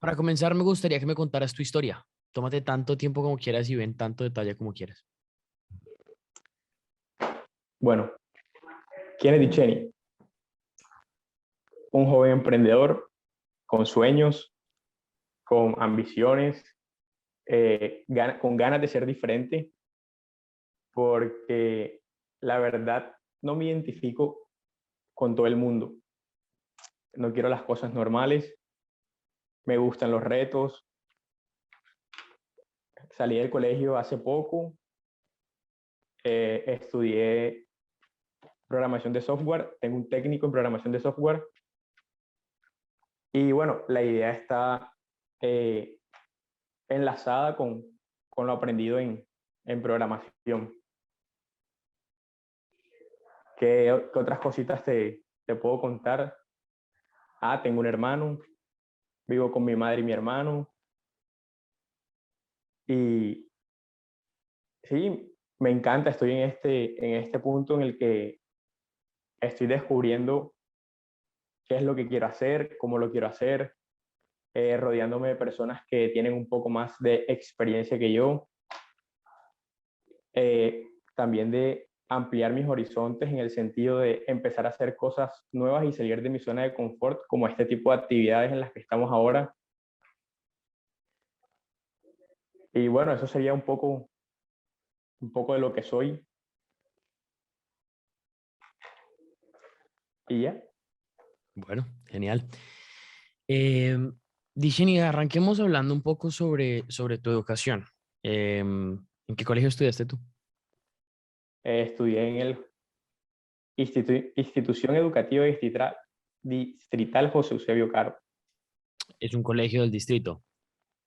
Para comenzar, me gustaría que me contaras tu historia. Tómate tanto tiempo como quieras y ven tanto detalle como quieras. Bueno, ¿quién es Dicheni? Un joven emprendedor con sueños, con ambiciones, con ganas de ser diferente, porque la verdad no me identifico con todo el mundo. No quiero las cosas normales, me gustan los retos. Salí del colegio hace poco, estudié programación de software, tengo un técnico en programación de software y bueno, la idea está eh, enlazada con lo aprendido en programación. ¿Qué otras cositas te puedo contar? Tengo un hermano, vivo con mi madre y mi hermano. Y sí, me encanta, estoy en este punto en el que estoy descubriendo qué es lo que quiero hacer, cómo lo quiero hacer, rodeándome de personas que tienen un poco más de experiencia que yo. eh, También de ampliar mis horizontes en el sentido de empezar a hacer cosas nuevas y salir de mi zona de confort, como este tipo de actividades en las que estamos ahora. Y bueno, eso sería un poco de lo que soy y ya. Bueno, genial. Eh, Disheni, arranquemos hablando un poco sobre tu educación. ¿En qué colegio estudiaste tú? Estudié en el Institución Educativa Distrital José Eusebio Caro. Es un colegio del distrito.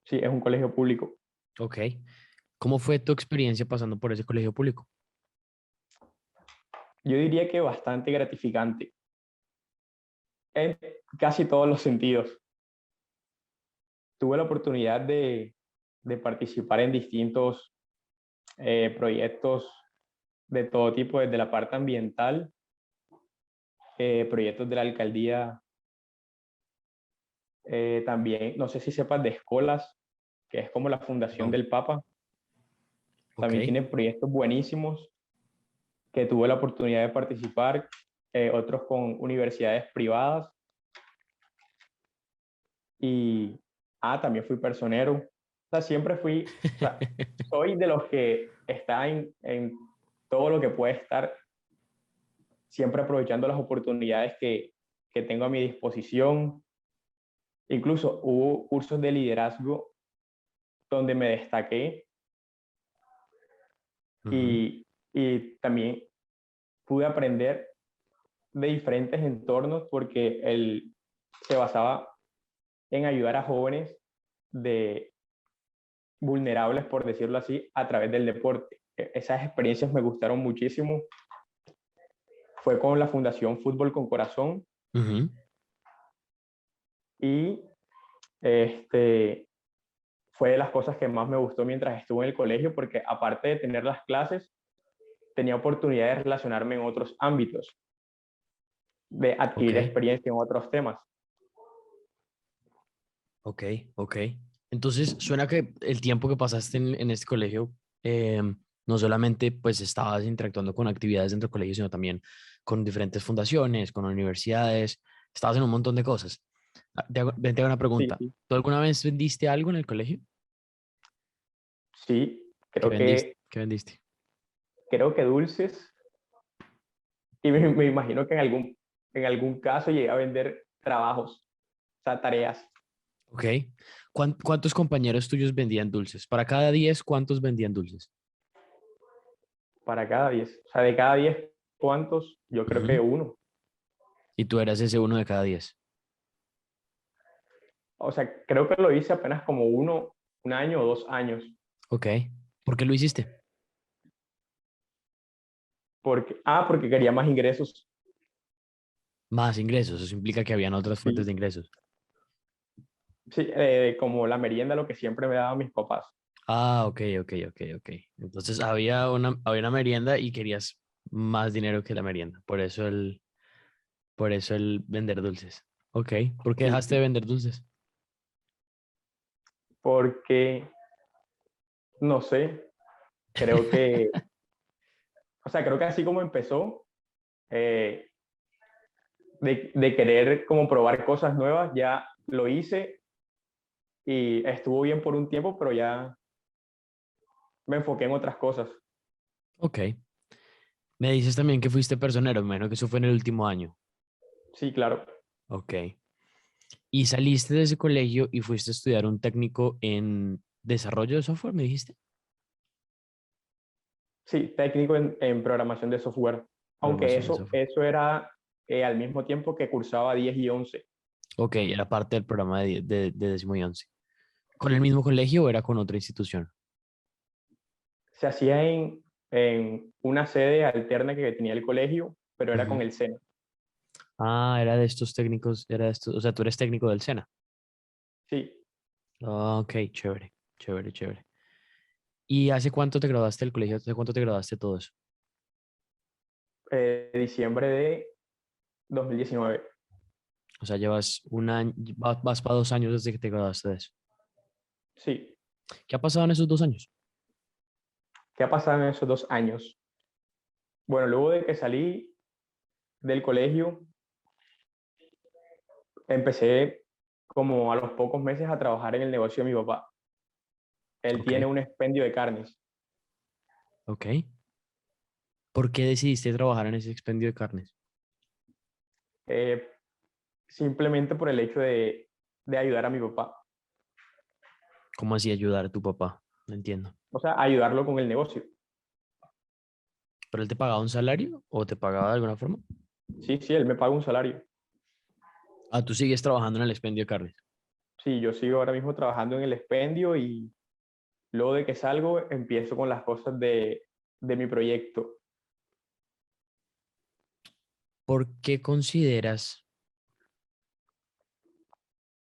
Sí, es un colegio público. Ok. ¿Cómo fue tu experiencia pasando por ese colegio público? Yo diría que bastante gratificante en casi todos los sentidos. Tuve la oportunidad de participar en distintos proyectos de todo tipo, desde la parte ambiental, proyectos de la alcaldía, también, no sé si sepas de Escolas, que es como la fundación No. del Papa. Ok. También tiene proyectos buenísimos que tuve la oportunidad de participar, otros con universidades privadas y también fui personero. O sea, siempre fui, o sea, soy de los que está en todo lo que puede estar, siempre aprovechando las oportunidades que tengo a mi disposición. Incluso hubo cursos de liderazgo donde me destaqué Ujú. y también pude aprender de diferentes entornos porque él se basaba en ayudar a jóvenes de vulnerables, por decirlo así, a través del deporte. Esas experiencias me gustaron muchísimo. Fue con la Fundación Fútbol con Corazón Ujú. y este, fue de las cosas que más me gustó mientras estuve en el colegio porque aparte de tener las clases, tenía oportunidad de relacionarme en otros ámbitos, de Ok. adquirir experiencia en otros temas. Ok. Ok. Entonces, suena que el tiempo que pasaste en este colegio, no solamente pues estabas interactuando con actividades dentro del colegio, sino también con diferentes fundaciones, con universidades, estabas en un montón de cosas. Te hago una Sí, pregunta. sí, ¿Tú alguna vez vendiste algo en el colegio? sí, ¿Qué creo vendiste? que, ¿Qué vendiste? creo que dulces y me imagino que en algún caso llegué a vender trabajos, o sea, tareas Ok. ¿Cuántos compañeros tuyos vendían dulces? Para cada 10, ¿cuántos vendían dulces? para cada 10. O sea, de cada 10, ¿cuántos? Yo creo que Ujú. uno. Y tú eras ese uno de cada 10. O sea, creo que lo hice apenas como un año o 2 años. Ok. ¿Por qué lo hiciste? Porque quería más ingresos. Más ingresos. Eso implica que habían otras fuentes Sí, de ingresos. sí, como la merienda, lo que siempre me daban mis papás. Ah, ok, ok, ok, ok. Entonces había una merienda y querías más dinero que la merienda. Por eso el vender dulces. Ok. ¿Por qué Sí, dejaste de sí. vender dulces? porque, no sé, creo que, o sea, creo que así como empezó, eh, de querer como probar cosas nuevas, ya lo hice y estuvo bien por un tiempo, pero ya me enfoqué en otras cosas. Ok. Me dices también que fuiste personero, menos que eso fue en el último año. Sí, claro. Ok. Y saliste de ese colegio y fuiste a estudiar un técnico en desarrollo de software, me dijiste. Sí, técnico en programación de software. Aunque Programación de eso, software. eso era al mismo tiempo que cursaba 10 y 11. Ok, era parte del programa de décimo y once. ¿Con el Sí, mismo colegio o era con otra institución? se hacía en una sede alterna que tenía el colegio, pero era Ujú. con el SENA. Ah, era de estos técnicos, era de estos, o sea, tú eres técnico del SENA. Sí, Ah, ok, chévere, chévere, chévere. ¿Y hace cuánto te graduaste del colegio? ¿Hace cuánto te graduaste de todo eso? diciembre de 2019. O sea, llevas un año, vas para 2 años desde que te graduaste de eso. Sí, ¿Qué ha pasado en esos 2 años? ¿qué ha pasado en esos 2 años? Bueno, luego de que salí del colegio, empecé como a los pocos meses a trabajar en el negocio de mi papá. Él Ok, tiene un expendio de carnes. ok. ¿Por qué decidiste trabajar en ese expendio de carnes? eh, Simplemente por el hecho de ayudar a mi papá. ¿Cómo así ayudar a tu papá? No entiendo. O sea, ayudarlo con el negocio. ¿Pero él te pagaba un salario o te pagaba de alguna forma? Sí, sí, él me paga un salario. Ah, tú sigues trabajando en el expendio de carnes. Sí, yo sigo ahora mismo trabajando en el expendio y luego de que salgo empiezo con las cosas de mi proyecto. ¿Por qué consideras,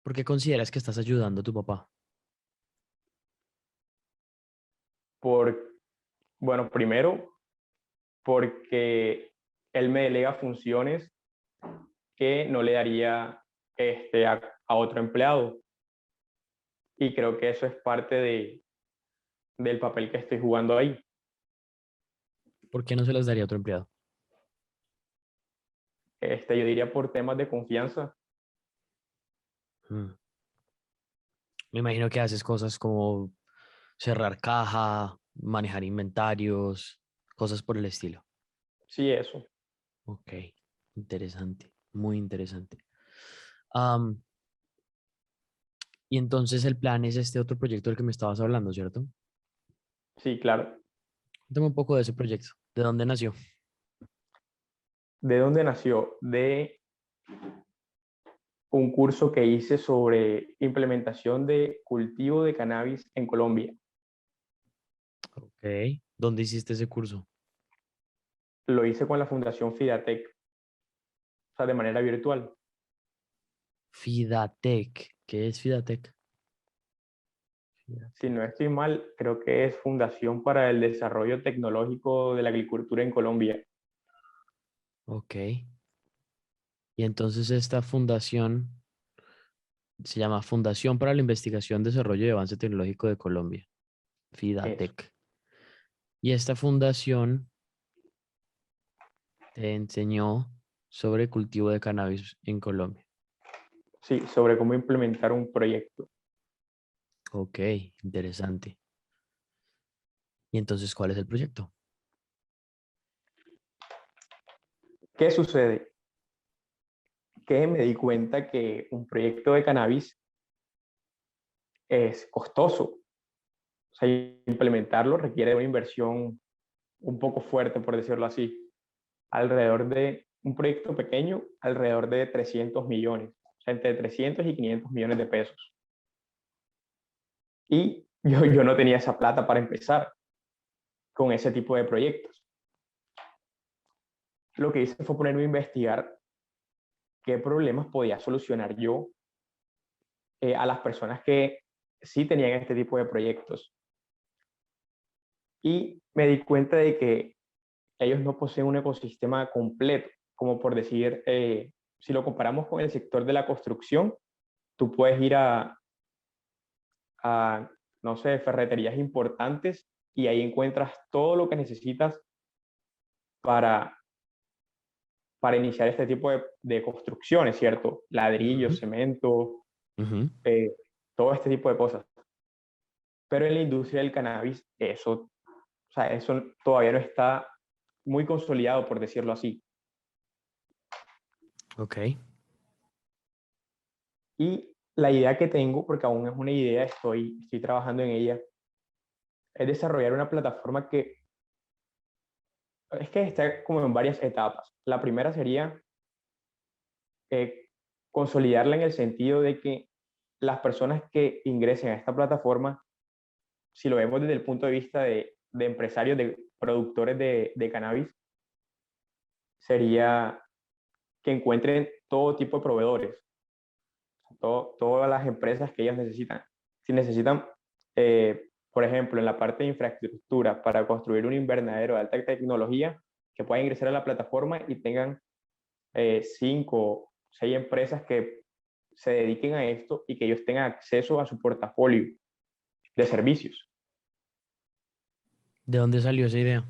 por qué consideras que estás ayudando a tu papá? Por, bueno, primero porque él me delega funciones que no le daría a otro empleado. Y creo que eso es parte del papel que estoy jugando ahí. ¿Por qué no se las daría a otro empleado? Yo diría por temas de confianza. Mm. Me imagino que haces cosas como cerrar caja, manejar inventarios, cosas por el estilo. Sí, eso. Ok, interesante, muy interesante. Am, y entonces el plan es este otro proyecto del que me estabas hablando, ¿cierto? Sí, claro. Cuéntame un poco de ese proyecto. ¿De dónde nació? ¿De dónde nació? De un curso que hice sobre implementación de cultivo de cannabis en Colombia. Ok. ¿Dónde hiciste ese curso? Lo hice con la Fundación Fidatec, o sea, de manera virtual. Fidatec. ¿Qué es Fidatec? Si no Fidatec. estoy mal, creo que es Fundación para el Desarrollo Tecnológico de la Agricultura en Colombia. Ok. Y entonces esta fundación se llama Fundación para la Investigación, Desarrollo y Avance Tecnológico de Colombia, Eso. Fidatec. Y esta fundación te enseñó sobre cultivo de cannabis en Colombia. Sí, sobre cómo implementar un proyecto. Ok, interesante. ¿Y entonces cuál es el proyecto? ¿Qué sucede? Que me di cuenta que un proyecto de cannabis es costoso. O sea, implementarlo requiere una inversión un poco fuerte, por decirlo así. Alrededor de un proyecto pequeño, alrededor de 300 millones. O sea, entre 300 y 500 millones de pesos. Y yo no tenía esa plata para empezar con ese tipo de proyectos. Lo que hice fue ponerme a investigar qué problemas podía solucionar yo a las personas que sí tenían este tipo de proyectos. Y me di cuenta de que ellos no poseen un ecosistema completo, como por decir, si lo comparamos con el sector de la construcción, tú puedes ir a, no sé, ferreterías importantes y ahí encuentras todo lo que necesitas para, para iniciar este tipo de construcciones, ¿cierto? Ladrillos, Ujú, cemento, ujú. eh, todo este tipo de cosas. Pero en la industria del cannabis, eso, o sea, eso todavía no está muy consolidado, por decirlo así. Ok, Y la idea que tengo, porque aún es una idea, estoy trabajando en ella, es desarrollar una plataforma que es que está como en varias etapas. La primera sería eh, consolidarla en el sentido de que las personas que ingresen a esta plataforma, si lo vemos desde el punto de vista de empresarios, de productores de cannabis, sería que encuentren todo tipo de proveedores, todas las empresas que ellas necesitan. Si necesitan, por ejemplo, en la parte de infraestructura para construir un invernadero de alta tecnología, que puedan ingresar a la plataforma y tengan 5 o 6 empresas que se dediquen a esto y que ellos tengan acceso a su portafolio de servicios. ¿de dónde salió esa idea?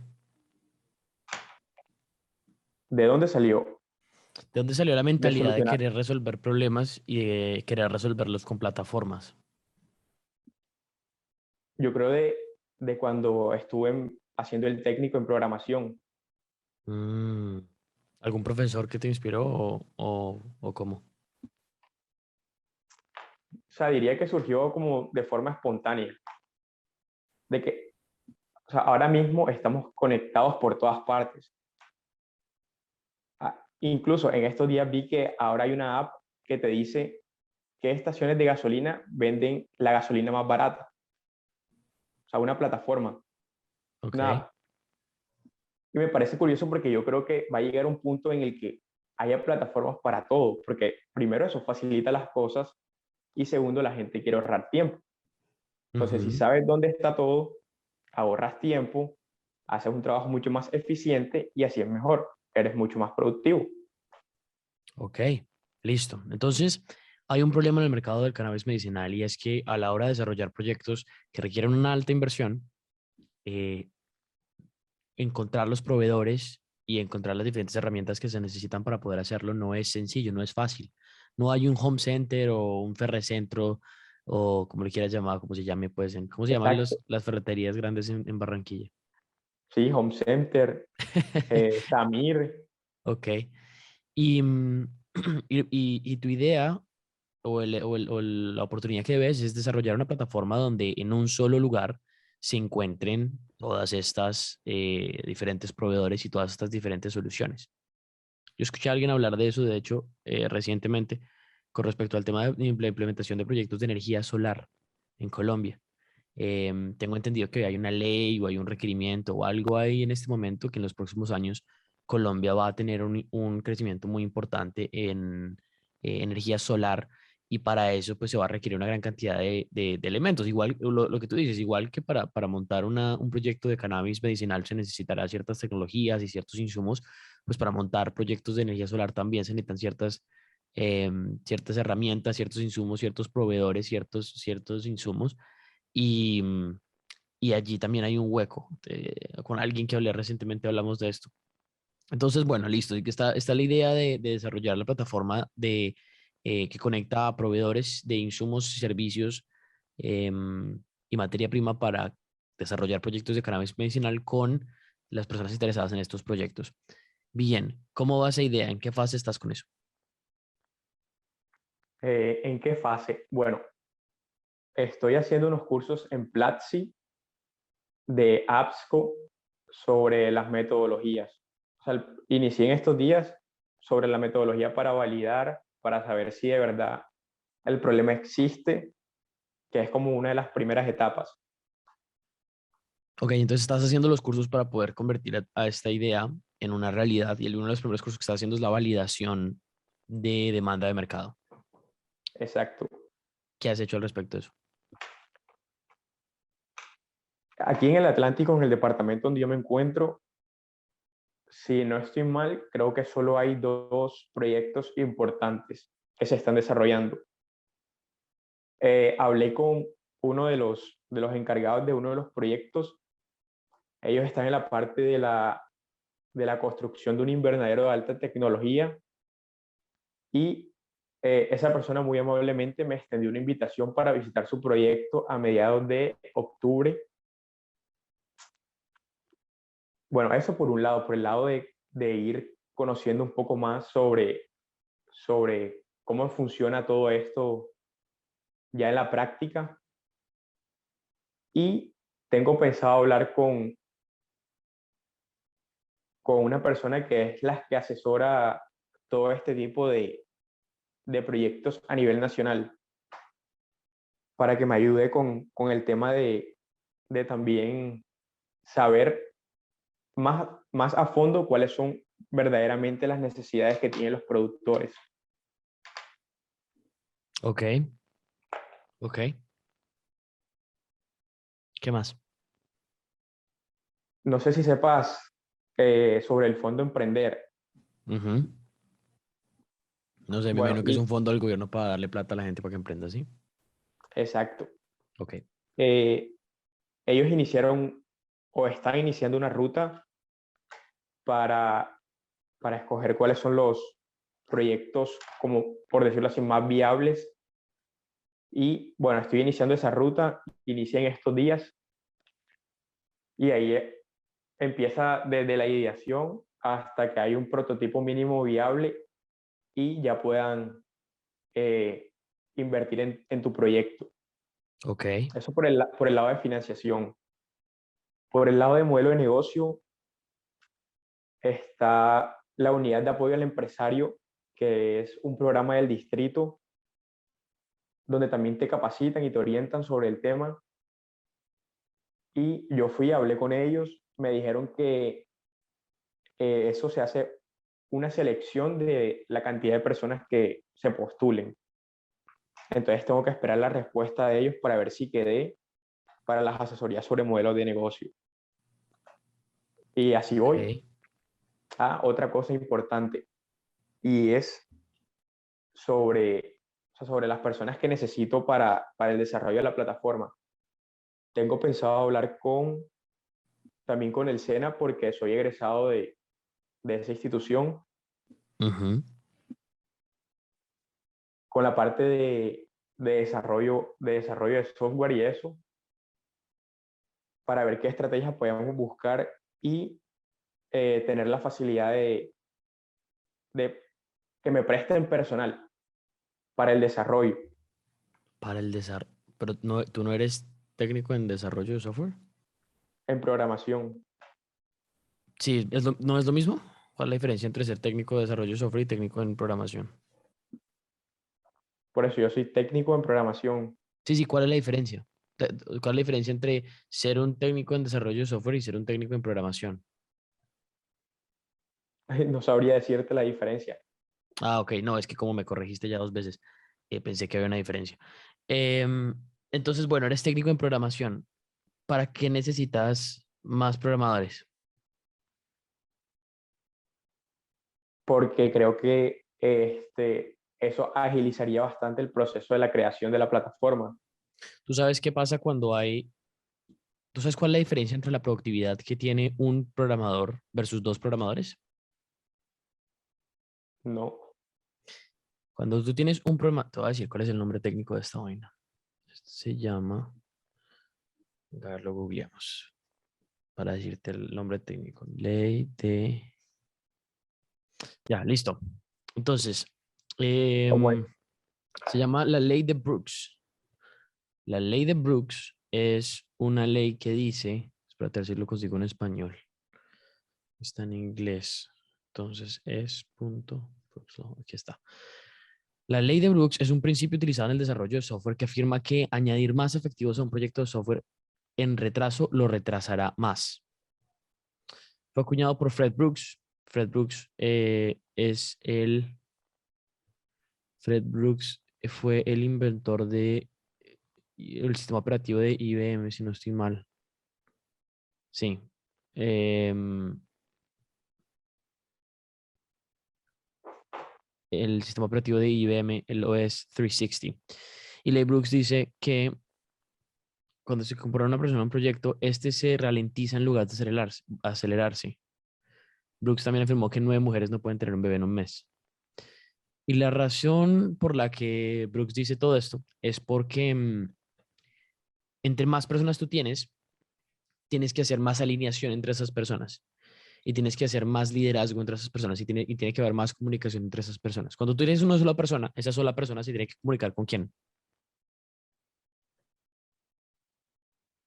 ¿De dónde salió? ¿De dónde salió la De mentalidad de solucionar. querer resolver problemas y de querer resolverlos con plataformas? Yo creo de cuando estuve haciendo el técnico en programación. Mm, ¿algún profesor que te inspiró o cómo? O sea, diría que surgió como de forma espontánea, de que o sea, ahora mismo estamos conectados por todas partes. Incluso en estos días vi que ahora hay una app que te dice qué estaciones de gasolina venden la gasolina más barata. O sea, una plataforma, Ok, una app. Y me parece curioso porque yo creo que va a llegar un punto en el que haya plataformas para todo, porque primero eso facilita las cosas y segundo la gente quiere ahorrar tiempo. Entonces, si ujú, sabes dónde está todo, ahorras tiempo, haces un trabajo mucho más eficiente y así es mejor, eres mucho más productivo. ok, listo. Entonces, hay un problema en el mercado del cannabis medicinal y es que a la hora de desarrollar proyectos que requieren una alta inversión, eh, encontrar los proveedores y encontrar las diferentes herramientas que se necesitan para poder hacerlo no es sencillo, no es fácil. No hay un home center o un ferrecentro o como le quieras llamar, como se llame, pues, ¿cómo se llaman Exacto. las ferreterías grandes en Barranquilla? Sí, Home Center, Samir. Ok. Y, y tu idea o la oportunidad que ves es desarrollar una plataforma donde en un solo lugar se encuentren todas estas diferentes proveedores y todas estas diferentes soluciones. Yo escuché a alguien hablar de eso, de hecho, recientemente, con respecto al tema de la implementación de proyectos de energía solar en Colombia. Tengo entendido que hay una ley o hay un requerimiento o algo ahí en este momento que en los próximos años Colombia va a tener un crecimiento muy importante en energía solar y para eso pues se va a requerir una gran cantidad de elementos. Igual lo que tú dices, igual que para montar un proyecto de cannabis medicinal se necesitará ciertas tecnologías y ciertos insumos, pues para montar proyectos de energía solar también se necesitan ciertas herramientas, ciertos insumos, ciertos proveedores, ciertos insumos y, y allí también hay un hueco. Con alguien que hablé recientemente hablamos de esto. Entonces, bueno, listo. Y que está la idea de desarrollar la plataforma que conecta a proveedores de insumos y servicios y materia prima para desarrollar proyectos de cannabis medicinal con las personas interesadas en estos proyectos. Bien, ¿cómo va esa idea? ¿En qué fase estás con eso? ¿En qué fase? Bueno, estoy haciendo unos cursos en Platzi de APSCO sobre las metodologías. O sea, inicié en estos días sobre la metodología para validar, para saber si de verdad el problema existe, que es como una de las primeras etapas. Ok, entonces estás haciendo los cursos para poder convertir a esta idea en una realidad y uno de los primeros cursos que estás haciendo es la validación de demanda de mercado. Exacto. ¿Qué has hecho al respecto de eso? Aquí en el Atlántico, en el departamento donde yo me encuentro, si no estoy mal, creo que solo hay 2 proyectos importantes que se están desarrollando. Hablé uno de los encargados de uno de los proyectos. Ellos están en la parte de la construcción de un invernadero de alta tecnología y esa persona muy amablemente me extendió una invitación para visitar su proyecto a mediados de octubre. Bueno, eso por un lado, por el lado de ir conociendo un poco más sobre cómo funciona todo esto ya en la práctica. Y tengo pensado hablar con una persona que es la que asesora todo este tipo de proyectos a nivel nacional, para que me ayude con el tema de también saber más a fondo cuáles son verdaderamente las necesidades que tienen los productores. Ok, ok. ¿Qué más? No sé si sepas sobre el Fondo Emprender. Ujú. No sé, me Bueno, imagino que es un fondo del gobierno para darle plata a la gente para que emprenda, ¿sí? exacto. Ok, Eh, ellos iniciaron o están iniciando una ruta para, para escoger cuáles son los proyectos, como por decirlo así, más viables. Y bueno, estoy iniciando esa ruta, inicié en estos días y ahí empieza desde la ideación hasta que hay un prototipo mínimo viable y ya puedan eh, invertir en tu proyecto. ok. Eso por el lado de financiación. Por el lado de modelo de negocio está la unidad de apoyo al empresario, que es un programa del distrito donde también te capacitan y te orientan sobre el tema. Y yo fui, hablé con ellos, me dijeron que eso se hace una selección de la cantidad de personas que se postulen. Entonces tengo que esperar la respuesta de ellos para ver si quedé para las asesorías sobre modelos de negocio. Y así voy. Ok. Otra cosa importante, y es sobre, o sea, sobre las personas que necesito para el desarrollo de la plataforma. Tengo pensado hablar también con el SENA porque soy egresado de esa institución, Ujú. con la parte de desarrollo de software y eso, para ver qué estrategias podemos buscar y tener la facilidad de que me presten personal para el desarrollo Para el desarrollo. Pero no, tú no eres técnico en desarrollo de software. en programación. Sí, ¿no es lo mismo? ¿Cuál es la diferencia entre ser técnico de desarrollo de software y técnico en programación? Por eso yo soy técnico en programación. Sí, sí, ¿cuál es la diferencia? ¿Cuál es la diferencia entre ser un técnico en desarrollo de software y ser un técnico en programación? No sabría decirte la diferencia. Ah, ok, no, es que como me corregiste ya dos veces, pensé que había una diferencia. Em, entonces, bueno, eres técnico en programación. ¿Para qué necesitas más programadores? Porque creo que eso agilizaría bastante el proceso de la creación de la plataforma. ¿Tú sabes qué pasa cuando hay... ¿Tú sabes cuál es la diferencia entre la productividad que tiene un programador versus dos programadores? No, Cuando tú tienes un programa, te voy a decir cuál es el nombre técnico de esta vaina. Se llama, a ver, lo googleamos para decirte el nombre técnico. Ley de... Ya, listo. Entonces, como es. se llama la ley de Brooks. La ley de Brooks es una ley que dice, espérate a ver si lo consigo en español, está en inglés, entonces es punto, Brooks law, aquí está. La ley de Brooks es un principio utilizado en el desarrollo de software que afirma que añadir más efectivos a un proyecto de software en retraso lo retrasará más. Fue acuñado por Fred Brooks. Fred Brooks Fred Brooks fue el inventor de el sistema operativo de IBM, si no estoy mal. Sí. Em, el sistema operativo de IBM, el OS 360. Y Leigh Brooks dice que cuando se compara una persona a un proyecto, este se ralentiza en lugar de acelerarse. Brooks también afirmó que 9 mujeres no pueden tener un bebé en un mes. Y la razón por la que Brooks dice todo esto es porque entre más personas tú tienes que hacer más alineación entre esas personas y tienes que hacer más liderazgo entre esas personas y tiene que haber más comunicación entre esas personas. Cuando tú tienes una sola persona, esa sola persona se tiene que comunicar con quién,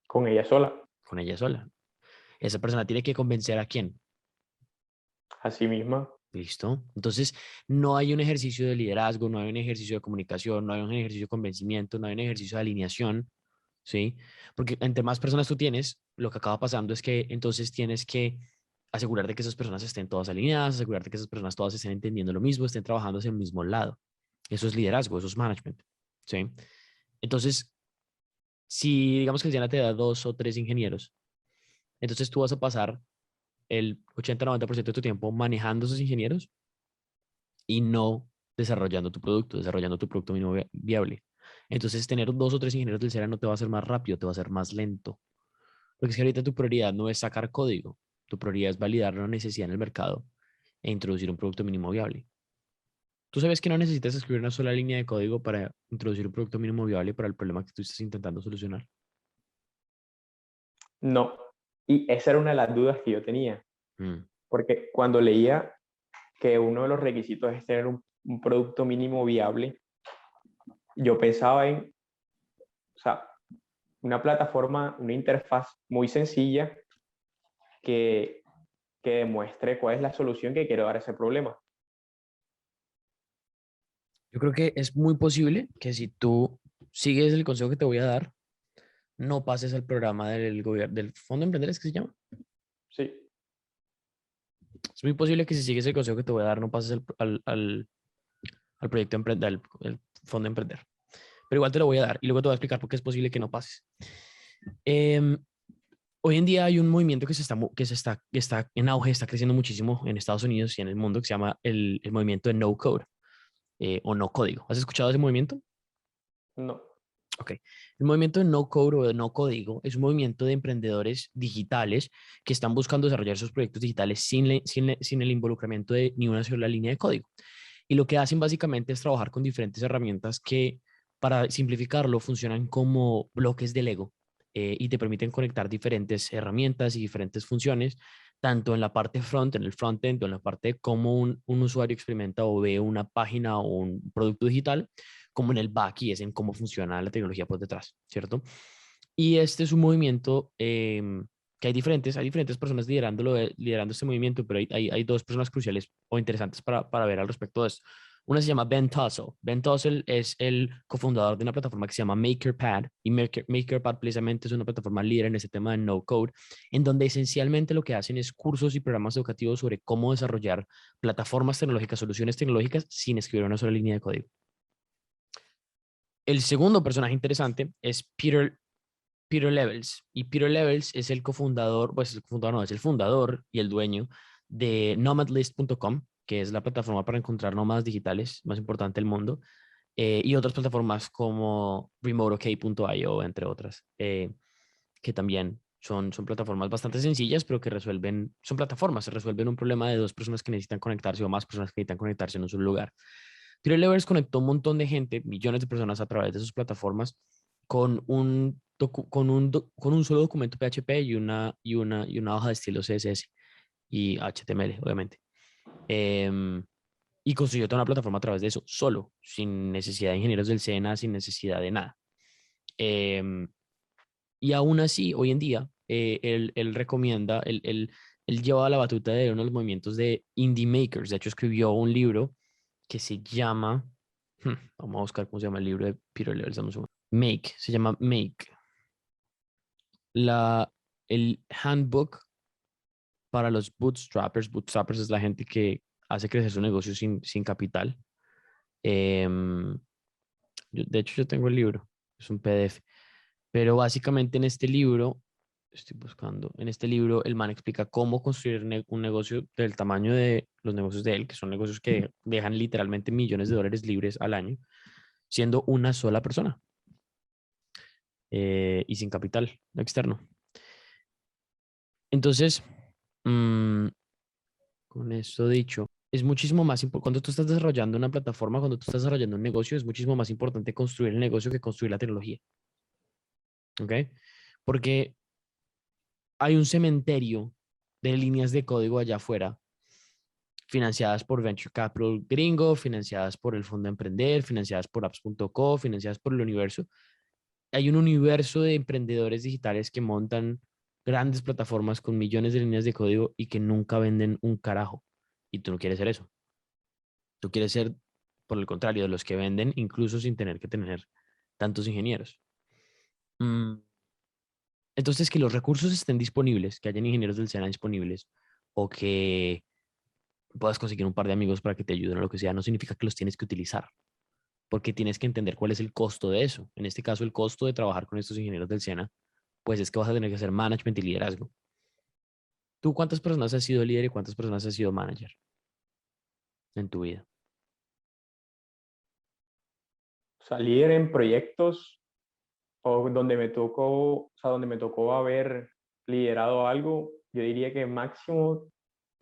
Con ella sola, con ella sola. Esa persona tiene que convencer a quién. a sí misma. ¿Listo? Entonces, no hay un ejercicio de liderazgo, no hay un ejercicio de comunicación, no hay un ejercicio de convencimiento, no hay un ejercicio de alineación, ¿sí? Porque entre más personas tú tienes, lo que acaba pasando es que entonces tienes que asegurarte que esas personas estén todas alineadas, asegurarte que esas personas todas estén entendiendo lo mismo, estén trabajando hacia el mismo lado. Eso es liderazgo, eso es management, ¿sí? Entonces, si digamos que el Diana te da 2 o 3 ingenieros, entonces tú vas a pasar el 80-90% de tu tiempo manejando esos ingenieros y no desarrollando tu producto mínimo viable. Entonces, tener 2 o 3 ingenieros del SERA no te va a hacer más rápido, te va a hacer más lento. Porque es que ahorita tu prioridad no es sacar código, tu prioridad es validar una necesidad en el mercado e introducir un producto mínimo viable. Tú sabes que no necesitas escribir una sola línea de código para introducir un producto mínimo viable para el problema que tú estás intentando solucionar. No. Y esa era una de las dudas que yo tenía, Mm. porque cuando leía que uno de los requisitos es tener un producto mínimo viable, yo pensaba en, o sea, una plataforma, una interfaz muy sencilla que, que demuestre cuál es la solución que quiero dar a ese problema. Yo creo que es muy posible que si tú sigues el consejo que te voy a dar, no pases al programa del gobierno, del Fondo de Emprender, ¿es que se llama? Sí, Es muy posible que si sigues el consejo que te voy a dar, no pases al proyecto Emprender, al Fondo de Emprender. Pero igual te lo voy a dar y luego te voy a explicar por qué es posible que no pases. Em, Hoy en día hay un movimiento que está en auge, está creciendo muchísimo en Estados Unidos y en el mundo que se llama el movimiento de no code o no código. ¿Has escuchado ese movimiento? no, Ok. El movimiento de no code o de no código es un movimiento de emprendedores digitales que están buscando desarrollar sus proyectos digitales sin el involucramiento de ni una sola línea de código. Y lo que hacen básicamente es trabajar con diferentes herramientas que, para simplificarlo, funcionan como bloques de Lego y te permiten conectar diferentes herramientas y diferentes funciones, tanto en la parte front, en el frontend, o en la parte de cómo un usuario experimenta o ve una página o un producto digital, como en el back y es en cómo funciona la tecnología por detrás, ¿cierto? Y este es un movimiento que hay diferentes personas liderando este movimiento, pero hay 2 personas cruciales o interesantes para ver al respecto de esto. Una se llama Ben Tossell. Ben Tossell es el cofundador de una plataforma que se llama MakerPad, y MakerPad precisamente es una plataforma líder en ese tema de no code, en donde esencialmente lo que hacen es cursos y programas educativos sobre cómo desarrollar plataformas tecnológicas, soluciones tecnológicas sin escribir una sola línea de código. El segundo personaje interesante es Peter Levels. Y Peter Levels es el cofundador, pues el cofundador no, es el fundador y el dueño de nomadlist.com, que es la plataforma para encontrar nómadas digitales más importante del mundo, y otras plataformas como remoteok.io, entre otras, que también son plataformas bastante sencillas, pero que son plataformas, se resuelven un problema de 2 personas que necesitan conectarse o más personas que necesitan conectarse en un solo lugar. Peter Levels conectó un montón de gente, millones de personas a través de sus plataformas con un solo documento PHP y una hoja de estilo CSS y HTML, obviamente. Em, y construyó toda una plataforma a través de eso, solo, sin necesidad de ingenieros del SENA, sin necesidad de nada. Em, y aún así, hoy en día, él recomienda, él lleva la batuta de uno de los movimientos de indie makers. De hecho, escribió un libro que se llama, vamos a buscar cómo se llama el libro de Peter Levels, dame un segundo. Make, se llama Make, la, el handbook para los bootstrappers. Bootstrappers es la gente que hace crecer su negocio sin capital. Em, de hecho, yo tengo el libro, es un PDF. Pero básicamente en este libro, estoy buscando, en este libro el man explica cómo construir un negocio del tamaño de los negocios de él, que son negocios que dejan literalmente millones de dólares libres al año, siendo una sola persona. y sin capital externo. Entonces, mm, con esto dicho, es muchísimo más importante, cuando tú estás desarrollando una plataforma, cuando tú estás desarrollando un negocio, es muchísimo más importante construir el negocio que construir la tecnología. ¿Ok? Porque hay un cementerio de líneas de código allá afuera, financiadas por Venture Capital gringo, financiadas por el Fondo Emprender, financiadas por apps.co, financiadas por el universo. Hay un universo de emprendedores digitales que montan grandes plataformas con millones de líneas de código y que nunca venden un carajo. Y tú no quieres ser eso. Tú quieres ser, por el contrario, de los que venden, incluso sin tener que tener tantos ingenieros. Mm, Entonces, que los recursos estén disponibles, que hayan ingenieros del SENA disponibles, o que puedas conseguir un par de amigos para que te ayuden o lo que sea, no significa que los tienes que utilizar, porque tienes que entender cuál es el costo de eso. En este caso, el costo de trabajar con estos ingenieros del SENA, pues es que vas a tener que hacer management y liderazgo. ¿Tú cuántas personas has sido líder y cuántas personas has sido manager en tu vida? Salir en proyectos o donde me tocó haber liderado algo, yo diría que máximo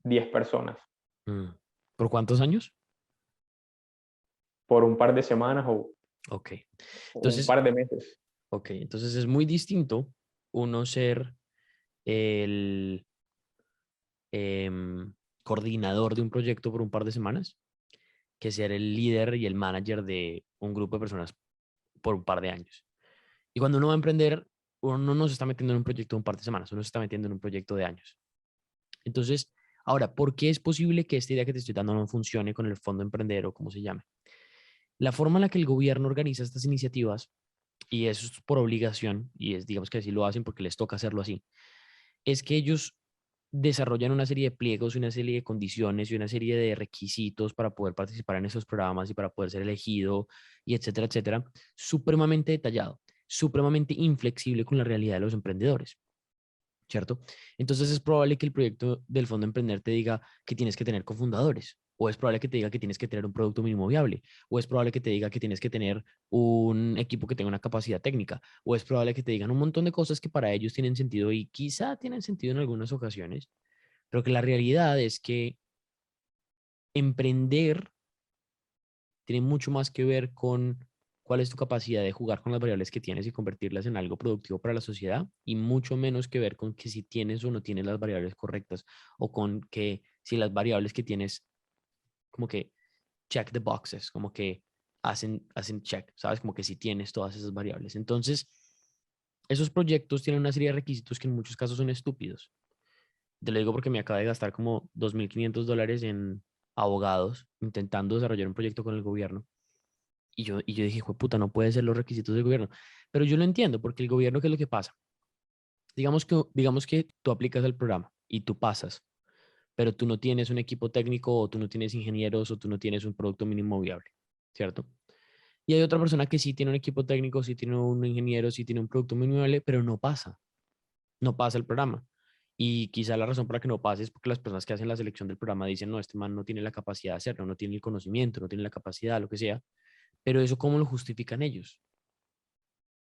10 personas Mm. ¿Por cuántos años? por un par de semanas Ok. o un Entonces, par de meses. ok. Entonces es muy distinto uno ser el coordinador de un proyecto por un par de semanas que ser el líder y el manager de un grupo de personas por un par de años. Y cuando uno va a emprender, uno no se está metiendo en un proyecto de un par de semanas, uno se está metiendo en un proyecto de años. Entonces, ahora, ¿por qué es posible que esta idea que te estoy dando no funcione con el fondo emprender o como se llame? La forma en la que el gobierno organiza estas iniciativas, y eso es por obligación, y es, digamos que así lo hacen porque les toca hacerlo así, es que ellos desarrollan una serie de pliegos y una serie de condiciones y una serie de requisitos para poder participar en esos programas y para poder ser elegido y etcétera, etcétera, supremamente detallado, supremamente inflexible con la realidad de los emprendedores. ¿Cierto? Entonces es probable que el proyecto del Fondo Emprender te diga que tienes que tener cofundadores, o es probable que te diga que tienes que tener un producto mínimo viable, o es probable que te diga que tienes que tener un equipo que tenga una capacidad técnica, o es probable que te digan un montón de cosas que para ellos tienen sentido y quizá tienen sentido en algunas ocasiones, pero que la realidad es que emprender tiene mucho más que ver con cuál es tu capacidad de jugar con las variables que tienes y convertirlas en algo productivo para la sociedad y mucho menos que ver con que si tienes o no tienes las variables correctas o con que si las variables que tienes como que check the boxes, como que hacen check, ¿sabes? Como que si tienes todas esas variables. Entonces, esos proyectos tienen una serie de requisitos que en muchos casos son estúpidos. Te lo digo porque me acaba de gastar como $2.500 en abogados intentando desarrollar un proyecto con el gobierno. Y yo dije, "Jue puta, no puede ser los requisitos del gobierno". Pero yo lo entiendo, porque el gobierno, ¿qué es lo que pasa? Digamos que tú aplicas el programa y tú pasas, pero tú no tienes un equipo técnico o tú no tienes ingenieros o tú no tienes un producto mínimo viable, ¿cierto? Y hay otra persona que sí tiene un equipo técnico, sí tiene un ingeniero, sí tiene un producto mínimo viable, pero no pasa el programa. Y quizá la razón para que no pase es porque las personas que hacen la selección del programa dicen, no, este man no tiene la capacidad de hacerlo, no tiene el conocimiento, no tiene la capacidad, lo que sea. Pero eso, ¿cómo lo justifican ellos?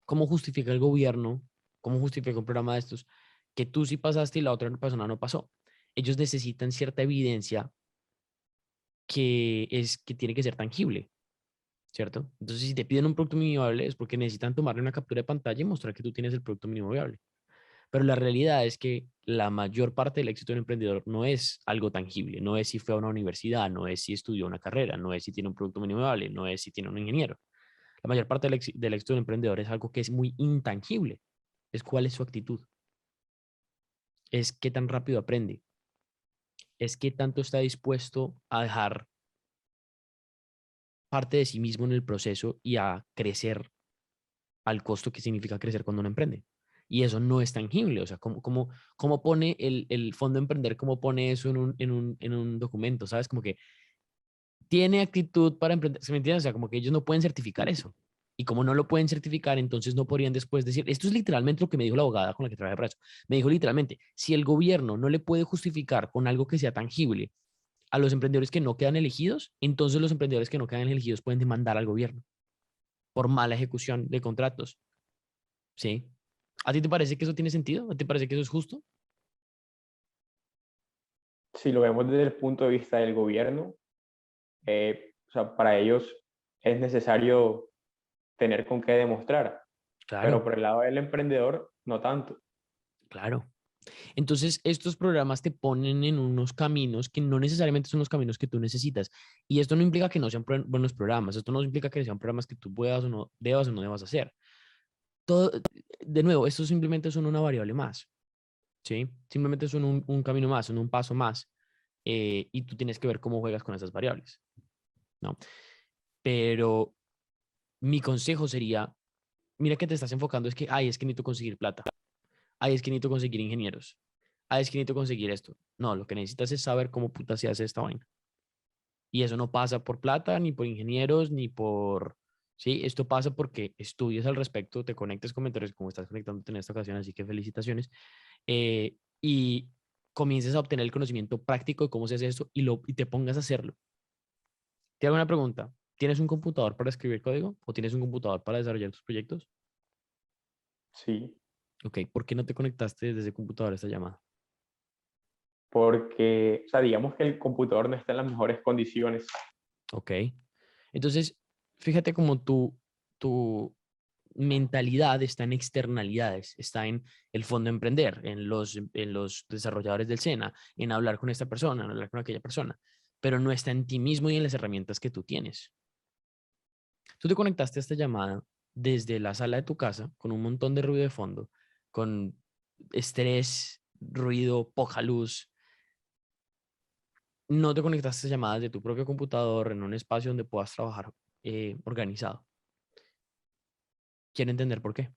¿Cómo justifica el gobierno? ¿Cómo justifica un programa de estos? Que tú sí pasaste y la otra persona no pasó. Ellos necesitan cierta evidencia que tiene que ser tangible, ¿cierto? Entonces, si te piden un producto mínimo viable es porque necesitan tomarle una captura de pantalla y mostrar que tú tienes el producto mínimo viable. Pero la realidad es que la mayor parte del éxito de un emprendedor no es algo tangible, no es si fue a una universidad, no es si estudió una carrera, no es si tiene un producto mínimo viable, no es si tiene un ingeniero. La mayor parte del éxito del emprendedor es algo que es muy intangible. Es cuál es su actitud, es qué tan rápido aprende, es qué tanto está dispuesto a dejar parte de sí mismo en el proceso y a crecer al costo que significa crecer cuando uno emprende. Y eso no es tangible. O sea, ¿cómo pone el fondo emprender, cómo pone eso en un documento? ¿Sabes? Como que tiene actitud para emprender. ¿Se me entiende? O sea, como que ellos no pueden certificar eso. Y como no lo pueden certificar, entonces no podrían después decir, esto es literalmente lo que me dijo la abogada con la que trabajé para eso. Me dijo literalmente, si el gobierno no le puede justificar con algo que sea tangible a los emprendedores que no quedan elegidos, entonces los emprendedores que no quedan elegidos pueden demandar al gobierno por mala ejecución de contratos. ¿Sí? ¿A ti te parece que eso tiene sentido? ¿A ti te parece que eso es justo? Si lo vemos desde el punto de vista del gobierno, o sea, para ellos es necesario tener con qué demostrar, pero Claro, por el lado del emprendedor, no tanto. claro. Entonces, estos programas te ponen en unos caminos que no necesariamente son los caminos que tú necesitas. Y esto no implica que no sean buenos programas. Esto no implica que sean programas que tú puedas o no debas hacer. Todo, de nuevo, estos simplemente son una variable más, ¿sí? Simplemente son un camino más, son un paso más. Y tú tienes que ver cómo juegas con esas variables, ¿no? Pero mi consejo sería, mira que te estás enfocando, es que, ay, es que necesito conseguir plata. Ay, es que necesito conseguir ingenieros. Ay, es que necesito conseguir esto. No, lo que necesitas es saber cómo puta se hace esta vaina. Y eso no pasa por plata, ni por ingenieros, ni por... Sí, esto pasa porque estudias al respecto, te conectes con mentores como estás conectándote en esta ocasión, así que felicitaciones. Y comiences a obtener el conocimiento práctico de cómo se hace esto y te pongas a hacerlo. Te hago una pregunta. ¿Tienes un computador para escribir código o tienes un computador para desarrollar tus proyectos? Sí, Ok, ¿por qué no te conectaste desde ese computador a esta llamada? porque, o sea, digamos que el computador no está en las mejores condiciones. Ok. Entonces, fíjate cómo tu mentalidad está en externalidades, está en el fondo emprender, en los desarrolladores del SENA, en hablar con esta persona, en hablar con aquella persona, pero no está en ti mismo y en las herramientas que tú tienes. Tú te conectaste a esta llamada desde la sala de tu casa con un montón de ruido de fondo, con estrés, ruido, poca luz. No te conectaste a esta llamada de tu propio computador en un espacio donde puedas trabajar organizado. Quiero entender por qué.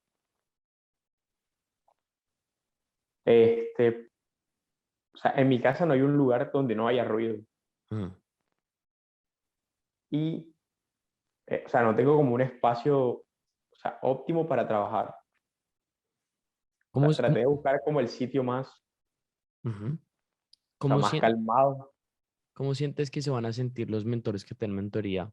Este, o sea, en mi casa no hay un lugar donde no haya ruido Mm. y, o sea, no tengo como un espacio, o sea, óptimo para trabajar. O ¿Cómo, sea, es- cómo- traté de buscar como el sitio más, ujú. o sea, ¿Cómo más calmado. cómo sientes que se van a sentir los mentores que te dan mentoría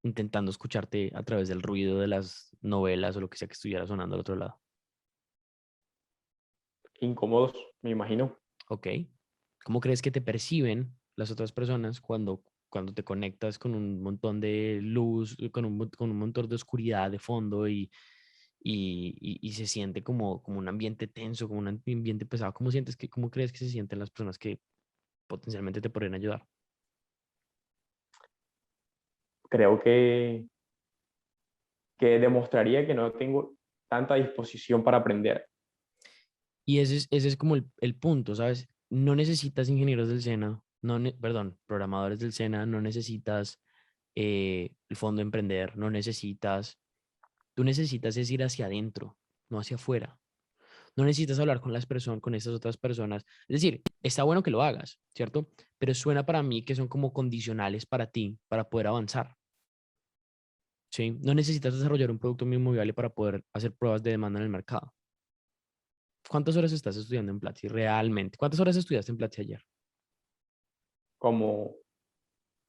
intentando escucharte a través del ruido de las novelas o lo que sea que estuviera sonando al otro lado? Incómodos, me imagino. ¿Ok? ¿Cómo crees que te perciben las otras personas cuando te conectas con un montón de luz, con un montón de oscuridad de fondo y se siente como un ambiente tenso, como un ambiente pesado? ¿Cómo crees que se sienten las personas que potencialmente te podrían ayudar? Creo que demostraría que no tengo tanta disposición para aprender. Y ese es como el punto, ¿sabes? No necesitas ingenieros del SENA, perdón, programadores del SENA, no necesitas el fondo de emprender, no necesitas, tú necesitas es ir hacia adentro, no hacia afuera. No necesitas hablar con las personas, con estas otras personas. Es decir, está bueno que lo hagas, ¿cierto? Pero suena para mí que son como condicionales para ti, para poder avanzar, ¿sí? No necesitas desarrollar un producto mínimo viable para poder hacer pruebas de demanda en el mercado. ¿Cuántas horas estás estudiando en Platzi realmente? ¿Cuántas horas estudiaste en Platzi ayer? Como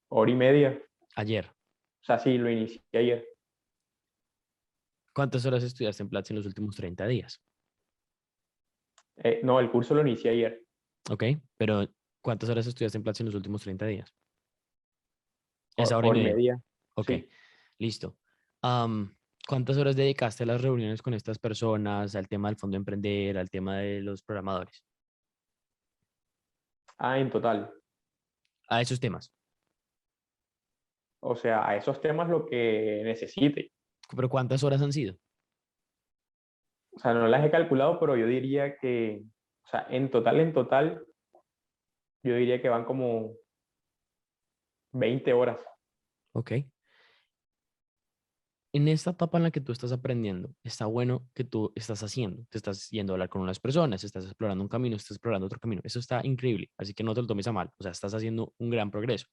hora y media. Ayer. O sea, sí, lo inicié ayer. ¿Cuántas horas estudiaste en Platzi en los últimos 30 días? No, el curso lo inicié ayer. ¿Ok? Pero ¿cuántas horas estudiaste en Platzi en los últimos 30 días? Esa hora y Hora y media. media. Ok, Sí. listo. Am, ¿Cuántas horas dedicaste a las reuniones con estas personas, al tema del fondo de emprender, al tema de los programadores? Ah, en total. A esos temas. O sea, a esos temas lo que necesite. ¿Pero cuántas horas han sido? O sea, no las he calculado, pero yo diría que, o sea, en total, yo diría que van como 20 horas. Ok. En esta etapa en la que tú estás aprendiendo, está bueno que tú estás haciendo, te estás yendo a hablar con unas personas, estás explorando un camino, estás explorando otro camino. Eso está increíble, así que no te lo tomes a mal, o sea, estás haciendo un gran progreso.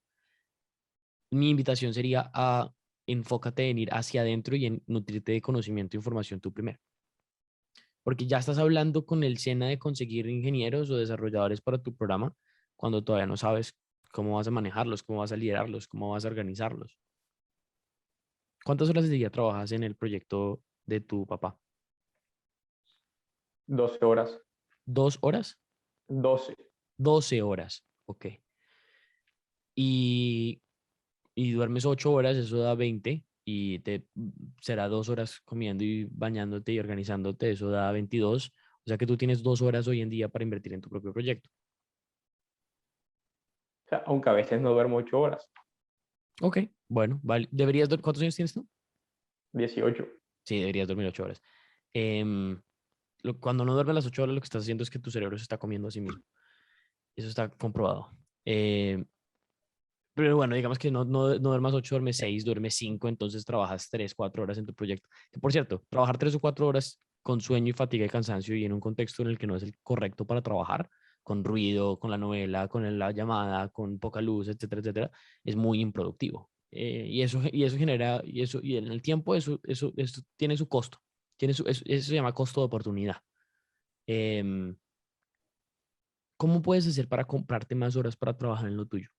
Mi invitación sería a enfócate en ir hacia adentro y en nutrirte de conocimiento e información tú primero, porque ya estás hablando con el SENA de conseguir ingenieros o desarrolladores para tu programa cuando todavía no sabes cómo vas a manejarlos, cómo vas a liderarlos, cómo vas a organizarlos. ¿Cuántas horas de día trabajas en el proyecto de tu papá? 12 horas. ¿2 horas? 12. 12 horas. Ok. Y, y duermes 8 horas, eso da 20. Y será 2 horas comiendo y bañándote y organizándote, eso da 22. O sea que tú tienes 2 horas hoy en día para invertir en tu propio proyecto. O sea, aunque a veces no duermo 8 horas. Ok, bueno, vale. ¿Cuántos años tienes tú? 18. Sí, deberías dormir 8 horas. Em, cuando no duermes las 8 horas, lo que estás haciendo es que tu cerebro se está comiendo a sí mismo. Eso está comprobado. Pero bueno, digamos que no duermas 8, duermes 6, duermes 5, entonces trabajas 3, 4 horas en tu proyecto. Que por cierto, trabajar 3 o 4 horas con sueño y fatiga y cansancio y en un contexto en el que no es el correcto para trabajar, con ruido, con la novela, con la llamada, con poca luz, etcétera, etcétera, es muy improductivo. Y eso genera, y en el tiempo eso tiene su costo. Eso se llama costo de oportunidad. Em, ¿Cómo puedes hacer para comprarte más horas para trabajar en lo tuyo?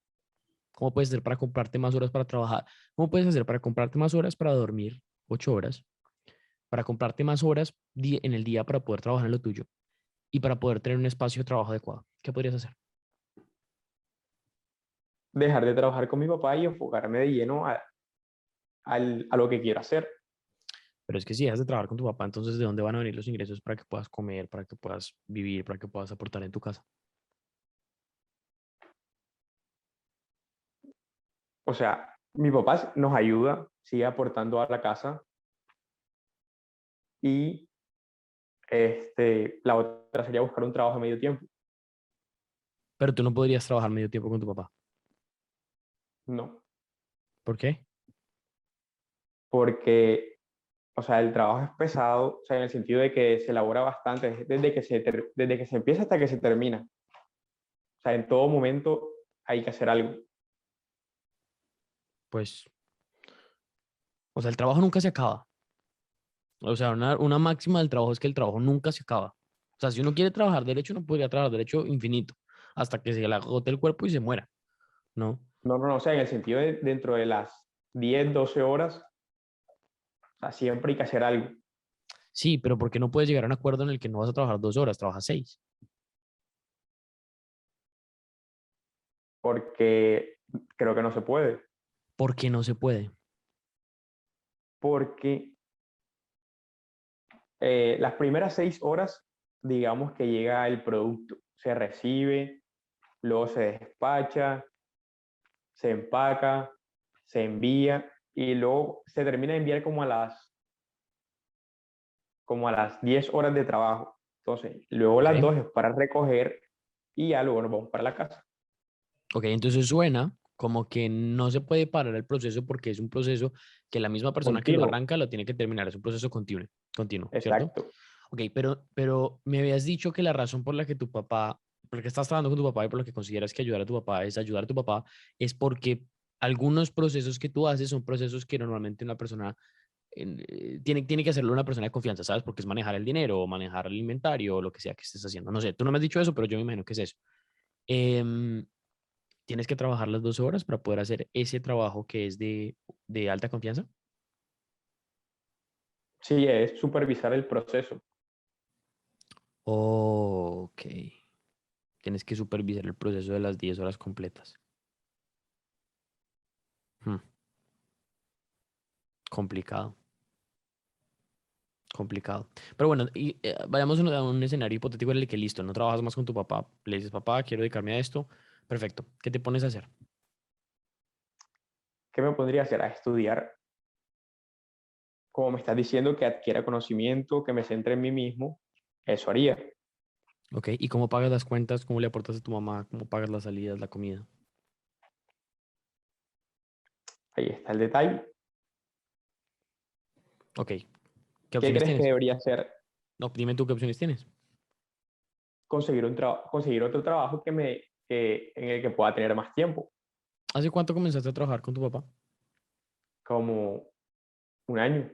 ¿Cómo puedes hacer para comprarte más horas para trabajar? ¿Cómo puedes hacer para comprarte más horas para dormir 8 horas? Para comprarte más horas en el día para poder trabajar en lo tuyo y para poder tener un espacio de trabajo adecuado. ¿Qué podrías hacer? Dejar de trabajar con mi papá y enfocarme de lleno a lo que quiero hacer. Pero es que si dejas de trabajar con tu papá, entonces ¿de dónde van a venir los ingresos para que puedas comer, para que puedas vivir, para que puedas aportar en tu casa? O sea, mi papá nos ayuda, sigue aportando a la casa y la otra sería buscar un trabajo a medio tiempo. Pero tú no podrías trabajar medio tiempo con tu papá. No, ¿Por qué? porque, o sea, el trabajo es pesado, o sea, en el sentido de que se elabora bastante, desde que se empieza hasta que se termina. O sea, en todo momento hay que hacer algo. Pues, o sea, el trabajo nunca se acaba. O sea, una máxima del trabajo es que el trabajo nunca se acaba. O sea, si uno quiere trabajar derecho, no podría trabajar derecho infinito hasta que se le agote el cuerpo y se muera, ¿no? No, no, no, o sea, en el sentido de dentro de las 10 12 horas, o sea, siempre hay que hacer algo, Sí, pero ¿por qué no puedes llegar a un acuerdo en el que no vas a trabajar 2 horas, trabajas 6? porque creo que no se puede, ¿Por qué no se puede? porque las primeras 6 horas, digamos que llega el producto, se recibe, luego se despacha, se empaca, se envía y luego se termina de enviar como a las 10 horas de trabajo. Entonces, luego Ok. las 2 es para recoger y ya luego nos vamos para la casa. Ok, entonces suena como que no se puede parar el proceso porque es un proceso que la misma persona que lo Continuo, arranca lo tiene que terminar. Es un proceso continuo, ¿cierto? exacto. Ok, pero me habías dicho que la razón por la que tu papá, por la que estás trabajando con tu papá y por lo que consideras que ayudar a tu papá es ayudar a tu papá, es porque algunos procesos que tú haces son procesos que normalmente una persona tiene que hacerlo una persona de confianza, ¿sabes? Porque es manejar el dinero o manejar el inventario o lo que sea que estés haciendo. No sé, tú no me has dicho eso, pero yo me imagino que es eso. Em, Tienes que trabajar las 12 horas para poder hacer ese trabajo que es de alta confianza. Sí, es supervisar el proceso. Ok. Tienes que supervisar el proceso de las 10 horas completas. Hmm, complicado, complicado. Pero bueno, vayamos a un escenario hipotético en el que listo, no trabajas más con tu papá. Le dices, papá, quiero dedicarme a esto. Perfecto. ¿Qué te pones a hacer? ¿Qué me pondría a hacer? A estudiar, como me estás diciendo, que adquiera conocimiento, que me centre en mí mismo, eso haría. Ok. ¿Y cómo pagas las cuentas? ¿Cómo le aportas a tu mamá? ¿Cómo pagas las salidas, la comida? Ahí está el detalle. Ok. ¿Qué ¿Qué opciones crees que tienes? debería hacer? No, dime tú qué opciones tienes. Conseguir otro trabajo en el que pueda tener más tiempo, ¿Hace cuánto comenzaste a trabajar con tu papá? como un año.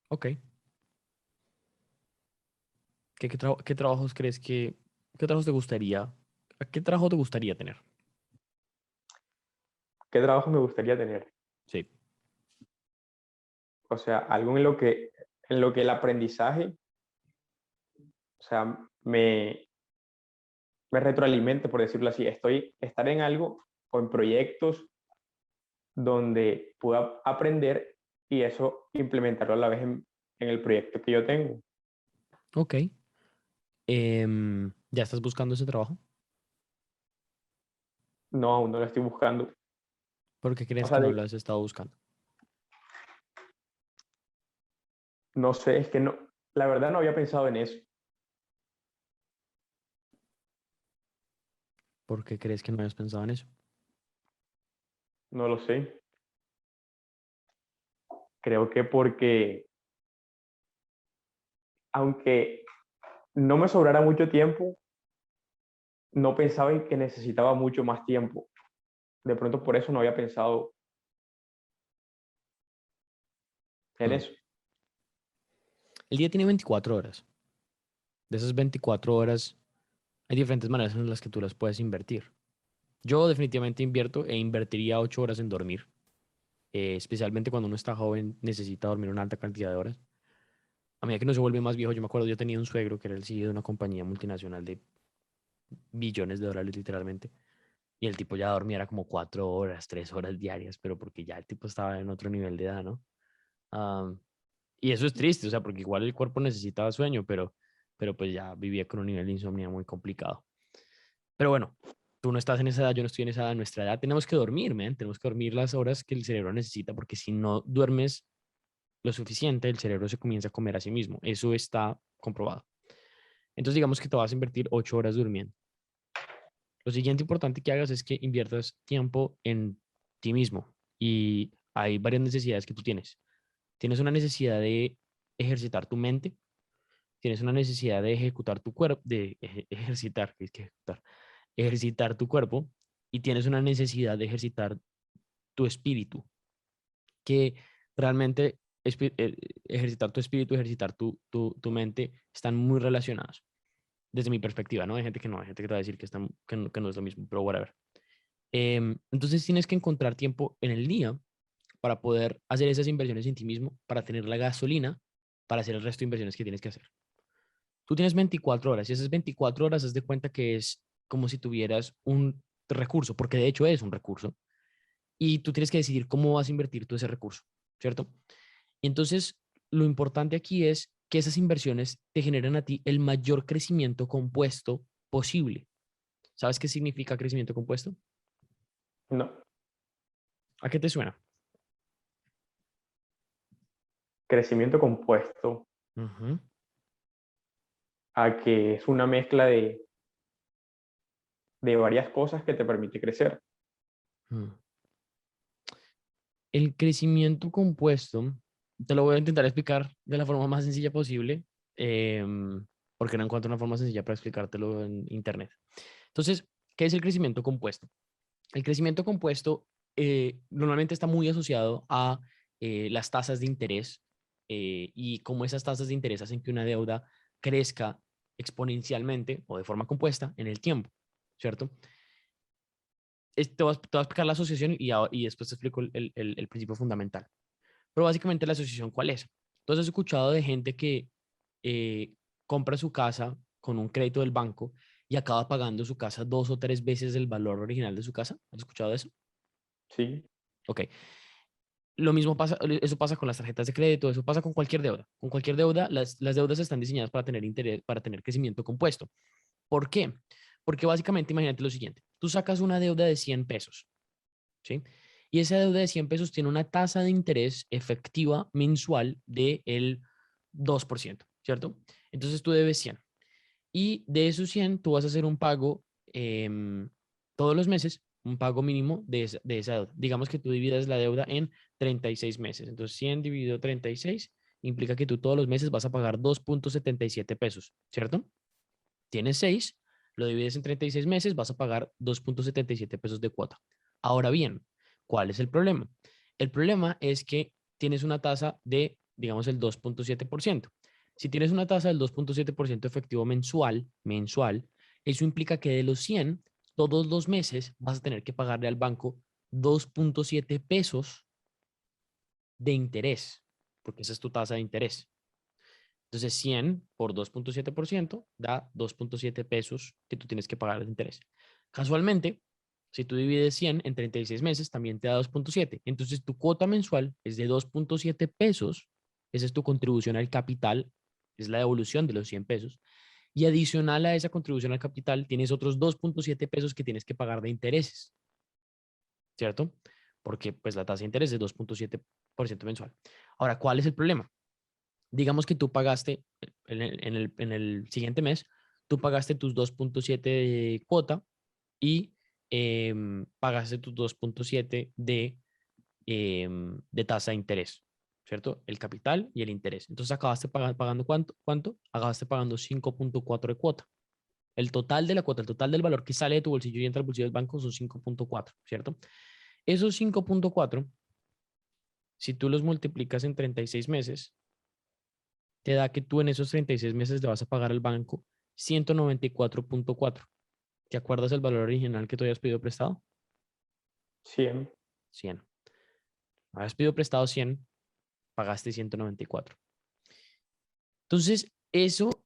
Ok. ¿Qué trabajos crees qué trabajos te gustaría, a qué trabajo te gustaría tener? ¿Qué trabajo me gustaría tener? Sí. O sea, algo en lo que el aprendizaje o sea, me retroalimente, por decirlo así. Estar en algo o en proyectos donde pueda aprender y eso implementarlo a la vez en el proyecto que yo tengo. Ok. ¿Ya estás buscando ese trabajo? No, aún no lo estoy buscando. ¿Por qué O crees que sea, no lo has estado buscando? no sé, es que no, la verdad no había pensado en eso. ¿Por qué crees que no hayas pensado en eso? No lo sé. Creo que porque, aunque no me sobrara mucho tiempo, no pensaba en que necesitaba mucho más tiempo. De pronto por eso no había pensado en Hmm. eso. El día tiene 24 horas. De esas 24 horas, hay diferentes maneras en las que tú las puedes invertir. Yo definitivamente invierto e invertiría 8 horas en dormir. Especialmente cuando uno está joven, necesita dormir una alta cantidad de horas. A medida que uno se vuelve más viejo, yo me acuerdo, yo tenía un suegro que era el CEO de una compañía multinacional de billones de dólares literalmente. Y el tipo ya dormía era como 4 horas, 3 horas diarias, pero porque ya el tipo estaba en otro nivel de edad, ¿no? Am, y eso es triste, o sea, porque igual el cuerpo necesitaba sueño, pero pues ya vivía con un nivel de insomnio muy complicado. Pero bueno, tú no estás en esa edad, yo no estoy en esa edad, en nuestra edad tenemos que dormir, man, tenemos que dormir las horas que el cerebro necesita, porque si no duermes lo suficiente, el cerebro se comienza a comer a sí mismo. Eso está comprobado. Entonces digamos que te vas a invertir 8 horas durmiendo. Lo siguiente importante que hagas es que inviertas tiempo en ti mismo. Y hay varias necesidades que tú tienes. Tienes una necesidad de ejercitar tu mente, tienes una necesidad de ejecutar tu cuerpo, de ejercitar, es que ejercitar tu cuerpo, y tienes una necesidad de ejercitar tu espíritu, que realmente ejercitar tu espíritu, ejercitar tu mente están muy relacionados, desde mi perspectiva, ¿no? Hay gente que no, hay gente que te va a decir que no es lo mismo, pero whatever. Entonces tienes que encontrar tiempo en el día para poder hacer esas inversiones en ti mismo, para tener la gasolina para hacer el resto de inversiones que tienes que hacer. Tú tienes 24 horas y esas 24 horas haz de cuenta que es como si tuvieras un recurso, porque de hecho es un recurso, y tú tienes que decidir cómo vas a invertir tú ese recurso, ¿cierto? Y entonces lo importante aquí es que esas inversiones te generen a ti el mayor crecimiento compuesto posible. ¿Sabes qué significa crecimiento compuesto? No, ¿A qué te suena? crecimiento compuesto, Ujú. a que es una mezcla de varias cosas que te permite crecer. Mm. El crecimiento compuesto, te lo voy a intentar explicar de la forma más sencilla posible, porque no encuentro una forma sencilla para explicártelo en internet. Entonces, ¿qué es el crecimiento compuesto? El crecimiento compuesto normalmente está muy asociado a las tasas de interés y cómo esas tasas de interés hacen que una deuda crezca exponencialmente o de forma compuesta en el tiempo, ¿cierto? Te voy a explicar la asociación y después te explico el principio fundamental. Pero básicamente la asociación, ¿cuál es? Entonces, he escuchado de gente que eh, compra su casa con un crédito del banco y acaba pagando su casa 2 o 3 veces el valor original de su casa. ¿Has escuchado de eso? Sí, Ok. Lo mismo pasa, eso pasa con las tarjetas de crédito, eso pasa con cualquier deuda. Con cualquier deuda, las deudas están diseñadas para tener interés, para tener crecimiento compuesto. ¿Por qué? Porque básicamente imagínate lo siguiente, tú sacas una deuda de 100 pesos, ¿sí? Y esa deuda de 100 pesos tiene una tasa de interés efectiva mensual del 2%, ¿cierto? Entonces tú debes 100. Y de esos 100 tú vas a hacer un pago todos los meses, un pago mínimo de esa deuda. Digamos que tú dividas la deuda en 36 meses. Entonces 100 dividido 36 implica que tú todos los meses vas a pagar 2.77 pesos, ¿cierto? Tienes 6, lo divides en 36 meses, vas a pagar 2.77 pesos de cuota. Ahora bien, ¿cuál es el problema? El problema es que tienes una tasa de, digamos, el 2.7%. Si tienes una tasa del 2.7% efectivo mensual, eso implica que de los 100, todos los meses vas a tener que pagarle al banco 2.7 pesos de interés, porque esa es tu tasa de interés. Entonces 100 por 2.7% da 2.7 pesos que tú tienes que pagar de interés. Casualmente, si tú divides 100 en 36 meses, también te da 2.7. Entonces tu cuota mensual es de 2.7 pesos. Esa es tu contribución al capital, es la devolución de los 100 pesos. Y adicional a esa contribución al capital, tienes otros 2.7 pesos que tienes que pagar de intereses, ¿cierto? Porque pues la tasa de interés es de 2.7% mensual. Ahora, ¿cuál es el problema? Digamos que tú pagaste en el siguiente mes, tú pagaste tus 2.7 de cuota y pagaste tus 2.7 de tasa de interés, ¿cierto? El capital y el interés. Entonces acabaste pagando ¿cuánto? ¿Cuánto? Acabaste pagando 5.4 de cuota. El total de la cuota, el total del valor que sale de tu bolsillo y entra al bolsillo del banco son 5.4, ¿cierto? Esos 5.4, si tú los multiplicas en 36 meses, te da que tú en esos 36 meses le vas a pagar al banco 194.4. ¿Te acuerdas el valor original que tú habías pedido prestado? 100. 100. Habías pedido prestado 100, pagaste 194. Entonces, eso,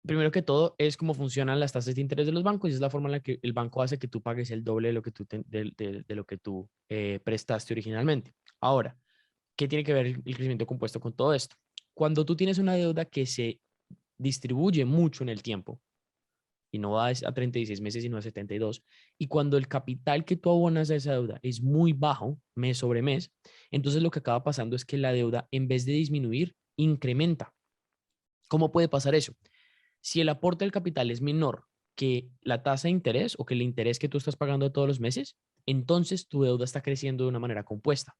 primero que todo, es cómo funcionan las tasas de interés de los bancos y es la forma en la que el banco hace que tú pagues el doble de lo que tú, de lo que tú prestaste originalmente. Ahora, ¿qué tiene que ver el crecimiento compuesto con todo esto? Cuando tú tienes una deuda que se distribuye mucho en el tiempo, y no va a 36 meses, sino a 72. Y cuando el capital que tú abonas a esa deuda es muy bajo, mes sobre mes, entonces lo que acaba pasando es que la deuda, en vez de disminuir, incrementa. ¿Cómo puede pasar eso? Si el aporte del capital es menor que la tasa de interés o que el interés que tú estás pagando todos los meses, entonces tu deuda está creciendo de una manera compuesta,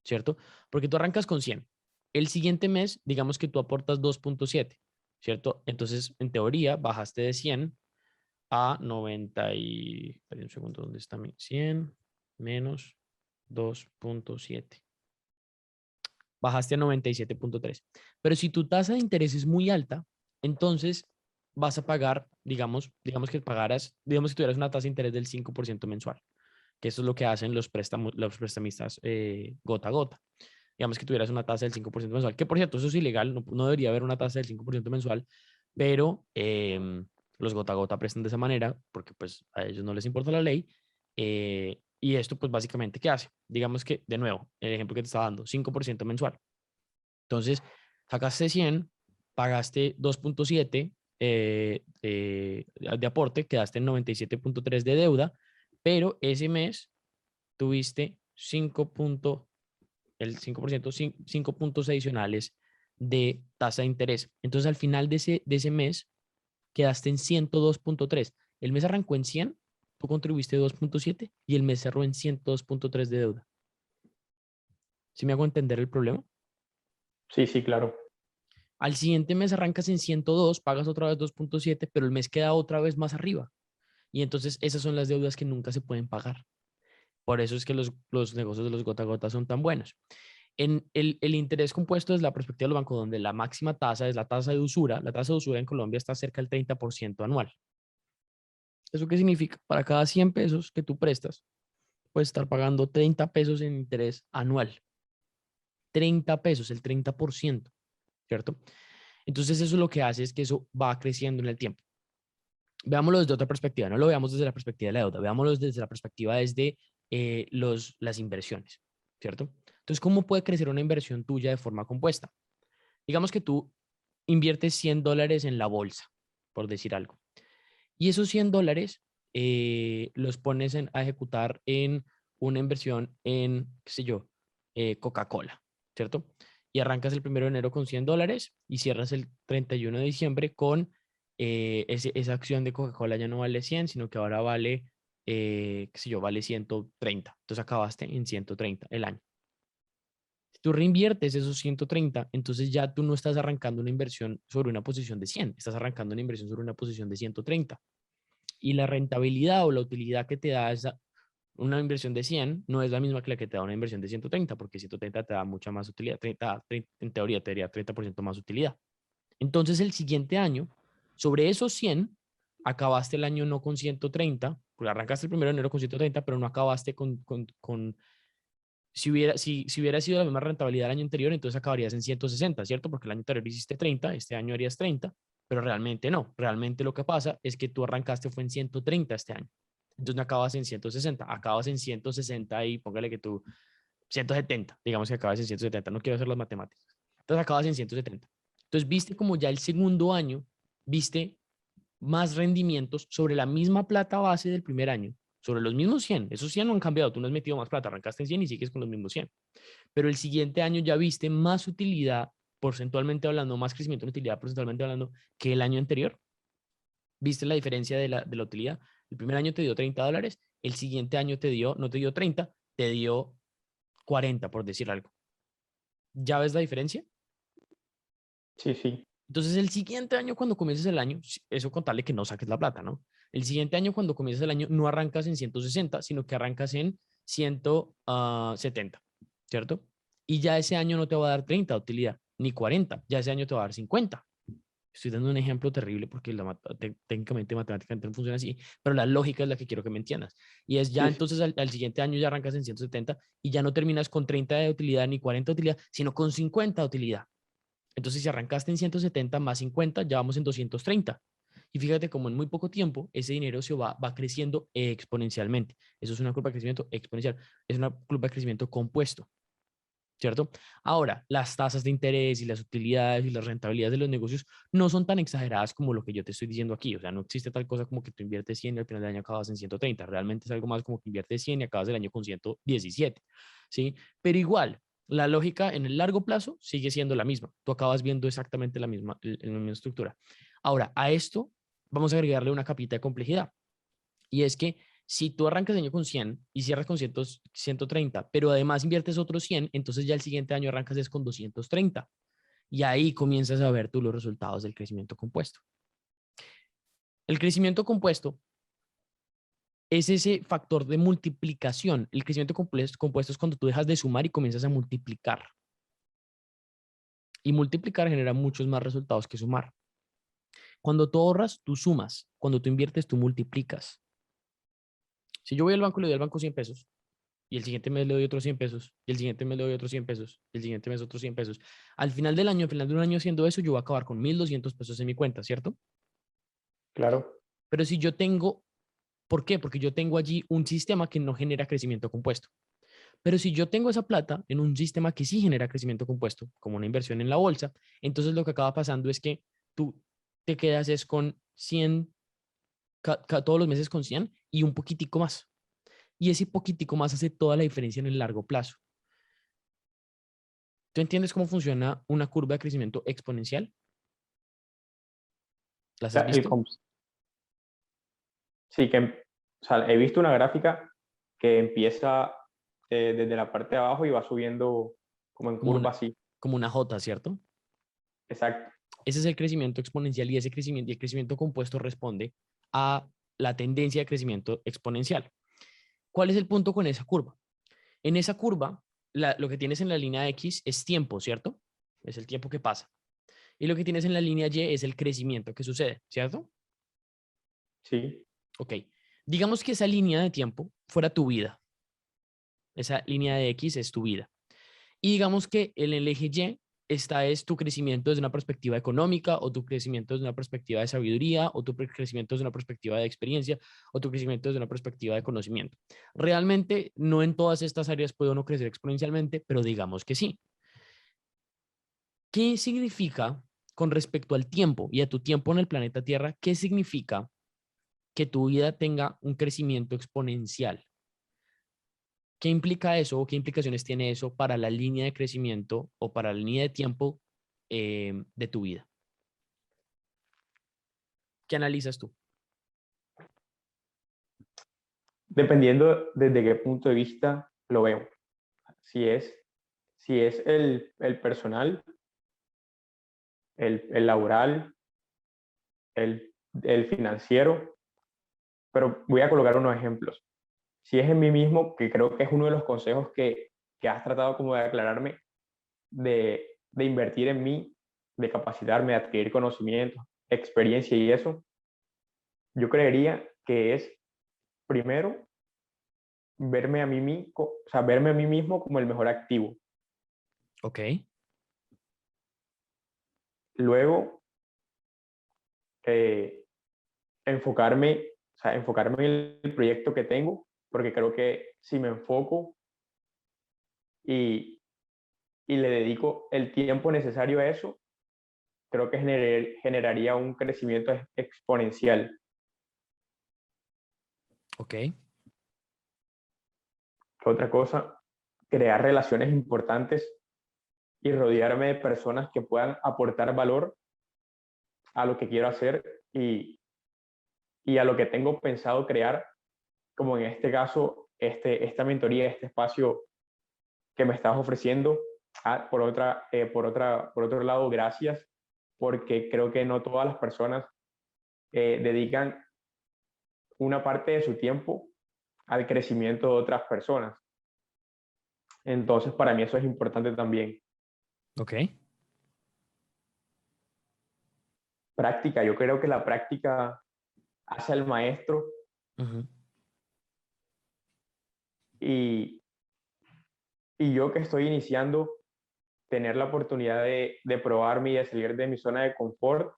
¿cierto? Porque tú arrancas con 100. El siguiente mes, digamos que tú aportas 2.7, ¿cierto? Entonces, en teoría, bajaste de 100 a 90 y... Espera un segundo, ¿dónde está mi? 100 menos 2.7. Bajaste a 97.3. Pero si tu tasa de interés es muy alta, entonces vas a pagar, digamos que pagaras, digamos que tuvieras una tasa de interés del 5% mensual, que eso es lo que hacen los prestamistas gota a gota. Digamos que tuvieras una tasa del 5% mensual, que por cierto, eso es ilegal, no, no debería haber una tasa del 5% mensual, pero los gota a gota prestan de esa manera porque pues a ellos no les importa la ley. Y esto pues básicamente, ¿qué hace? Digamos que, de nuevo, el ejemplo que te estaba dando, 5% mensual. Entonces, sacaste 100, pagaste 2.7 de aporte, quedaste en 97.3 de deuda, pero ese mes tuviste 5 el 5%, 5 puntos adicionales de tasa de interés. Entonces, al final de ese mes, quedaste en 102.3. El mes arrancó en 100, tú contribuiste 2.7 y el mes cerró en 102.3 de deuda. ¿Sí me hago entender el problema? Sí, sí, claro. Al siguiente mes arrancas en 102, pagas otra vez 2.7, pero el mes queda otra vez más arriba. Y entonces esas son las deudas que nunca se pueden pagar. Por eso es que los negocios de los gota a gota son tan buenos. En el interés compuesto es la perspectiva de los bancos, donde la máxima tasa es la tasa de usura. La tasa de usura en Colombia está cerca del 30% anual. ¿Eso qué significa? Para cada 100 pesos que tú prestas, puedes estar pagando 30 pesos en interés anual. 30 pesos, el 30%, ¿cierto? Entonces eso lo que hace es que eso va creciendo en el tiempo. Veámoslo desde otra perspectiva, no lo veamos desde la perspectiva de la deuda, veámoslo desde la perspectiva desde las inversiones, ¿cierto? Entonces, ¿cómo puede crecer una inversión tuya de forma compuesta? Digamos que tú inviertes $100 en la bolsa, por decir algo, y esos $100 los pones a ejecutar en una inversión en, qué sé yo, Coca-Cola, ¿cierto? Y arrancas el 1 de enero con $100 y cierras el 31 de diciembre con esa acción de Coca-Cola ya no vale 100, sino que ahora vale, qué sé yo, vale 130. Entonces acabaste en 130 el año. Si tú reinviertes esos 130, entonces ya tú no estás arrancando una inversión sobre una posición de 100, estás arrancando una inversión sobre una posición de 130. Y la rentabilidad o la utilidad que te da una inversión de 100 no es la misma que la que te da una inversión de 130, porque 130 te da mucha más utilidad, en teoría te daría 30% más utilidad. Entonces el siguiente año, sobre esos 100, acabaste el año no con 130, porque arrancaste el 1 de enero con 130, pero no acabaste con Si hubiera sido la misma rentabilidad del año anterior, entonces acabarías en 160, ¿cierto? Porque el año anterior hiciste 30, este año harías 30, pero realmente no. Realmente lo que pasa es que tú arrancaste fue en 130 este año. Entonces no acabas en 160, acabas en 160 y póngale que tú 170, digamos que acabas en 170, no quiero hacer las matemáticas. Entonces acabas en 170. Entonces viste como ya el segundo año, viste más rendimientos sobre la misma plata base del primer año, sobre los mismos 100. Esos 100 no han cambiado, tú no has metido más plata, arrancaste en 100 y sigues con los mismos 100. Pero el siguiente año ya viste más utilidad, porcentualmente hablando, más crecimiento en utilidad porcentualmente hablando que el año anterior. ¿Viste la diferencia de la utilidad? El primer año te dio $30, el siguiente año te dio, no te dio 30, te dio 40, por decir algo. ¿Ya ves la diferencia? Sí, sí. Entonces, el siguiente año, cuando comiences el año, eso contarle que no saques la plata, ¿no? El siguiente año, cuando comiences el año, no arrancas en 160, sino que arrancas en 170, ¿cierto? Y ya ese año no te va a dar 30 de utilidad, ni 40, ya ese año te va a dar 50. Estoy dando un ejemplo terrible porque técnicamente, matemáticamente no funciona así, pero la lógica es la que quiero que me entiendas. Y es ya Sí, sí. entonces al siguiente año ya arrancas en 170 y ya no terminas con 30 de utilidad ni 40 de utilidad, sino con 50 de utilidad. Entonces, si arrancaste en 170 más 50, ya vamos en 230. Y fíjate cómo en muy poco tiempo ese dinero va creciendo exponencialmente. Eso es una curva de crecimiento exponencial. Es una curva de crecimiento compuesto, ¿cierto? Ahora, las tasas de interés y las utilidades y las rentabilidades de los negocios no son tan exageradas como lo que yo te estoy diciendo aquí. O sea, no existe tal cosa como que tú inviertes 100 y al final del año acabas en 130. Realmente es algo más como que inviertes 100 y acabas el año con 117, ¿sí? Pero igual, la lógica en el largo plazo sigue siendo la misma. Tú acabas viendo exactamente la misma estructura. Ahora, a esto vamos a agregarle una capita de complejidad. Y es que si tú arrancas el año con 100 y cierras con 130, pero además inviertes otros 100, entonces ya el siguiente año arrancas es con 230. Y ahí comienzas a ver tú los resultados del crecimiento compuesto. El crecimiento compuesto es ese factor de multiplicación. El crecimiento compuesto es cuando tú dejas de sumar y comienzas a multiplicar. Y multiplicar genera muchos más resultados que sumar. Cuando tú ahorras, tú sumas. Cuando tú inviertes, tú multiplicas. Si yo voy al banco y le doy al banco 100 pesos, y el siguiente mes le doy otros 100 pesos, y el siguiente mes le doy otros 100 pesos, y el siguiente mes otros 100 pesos. Al final del año, al final de un año haciendo eso, yo voy a acabar con 1.200 pesos en mi cuenta, ¿cierto? Claro. Pero si yo tengo, ¿por qué? Porque yo tengo allí un sistema que no genera crecimiento compuesto. Pero si yo tengo esa plata en un sistema que sí genera crecimiento compuesto, como una inversión en la bolsa, entonces lo que acaba pasando es que tú te quedas es con 100, todos los meses con 100 y un poquitico más. Y ese poquitico más hace toda la diferencia en el largo plazo. ¿Tú entiendes cómo funciona una curva de crecimiento exponencial? ¿Las has visto? Sí, o sea, he visto una gráfica que empieza desde la parte de abajo y va subiendo como en Como curva una, así. como una J, ¿cierto? Exacto. Ese es el crecimiento exponencial y ese crecimiento y el crecimiento compuesto responde a la tendencia de crecimiento exponencial. ¿Cuál es el punto con esa curva? En esa curva, lo que tienes en la línea X es tiempo, ¿cierto? Es el tiempo que pasa. Y lo que tienes en la línea Y es el crecimiento que sucede, ¿cierto? Sí. Ok. Digamos que esa línea de tiempo fuera tu vida. Esa línea de X es tu vida. Y digamos que en el eje Y esta es tu crecimiento desde una perspectiva económica, o tu crecimiento desde una perspectiva de sabiduría, o tu crecimiento desde una perspectiva de experiencia, o tu crecimiento desde una perspectiva de conocimiento. Realmente no en todas estas áreas puede uno crecer exponencialmente, pero digamos que sí. ¿Qué significa con respecto al tiempo y a tu tiempo en el planeta Tierra? ¿Qué significa que tu vida tenga un crecimiento exponencial? ¿Qué implica eso o qué implicaciones tiene eso para la línea de crecimiento o para la línea de tiempo de tu vida? ¿Qué analizas tú? Dependiendo desde qué punto de vista lo veo. Si es, si es el personal, el laboral, el financiero, pero voy a colocar unos ejemplos. Si es en mí mismo, que creo que es uno de los consejos que has tratado como de aclararme, de invertir en mí, de capacitarme, de adquirir conocimientos, experiencia y eso, yo creería que es primero verme a mí mismo, o sea, verme a mí mismo como el mejor activo. Ok, Luego, eh, enfocarme, o sea, enfocarme en el proyecto que tengo, porque creo que si me enfoco y, y le dedico el tiempo necesario a eso, creo que generaría un crecimiento exponencial. ok, Otra cosa, crear relaciones importantes y rodearme de personas que puedan aportar valor a lo que quiero hacer y a lo que tengo pensado crear, como en este caso, esta mentoría, este espacio que me estás ofreciendo. Por otro lado, gracias, porque creo que no todas las personas dedican una parte de su tiempo al crecimiento de otras personas. Entonces, para mí eso es importante también. ok. Práctica, yo creo que la práctica hace al maestro Ujú. y, y yo que estoy iniciando, tener la oportunidad de probarme y de salir de mi zona de confort,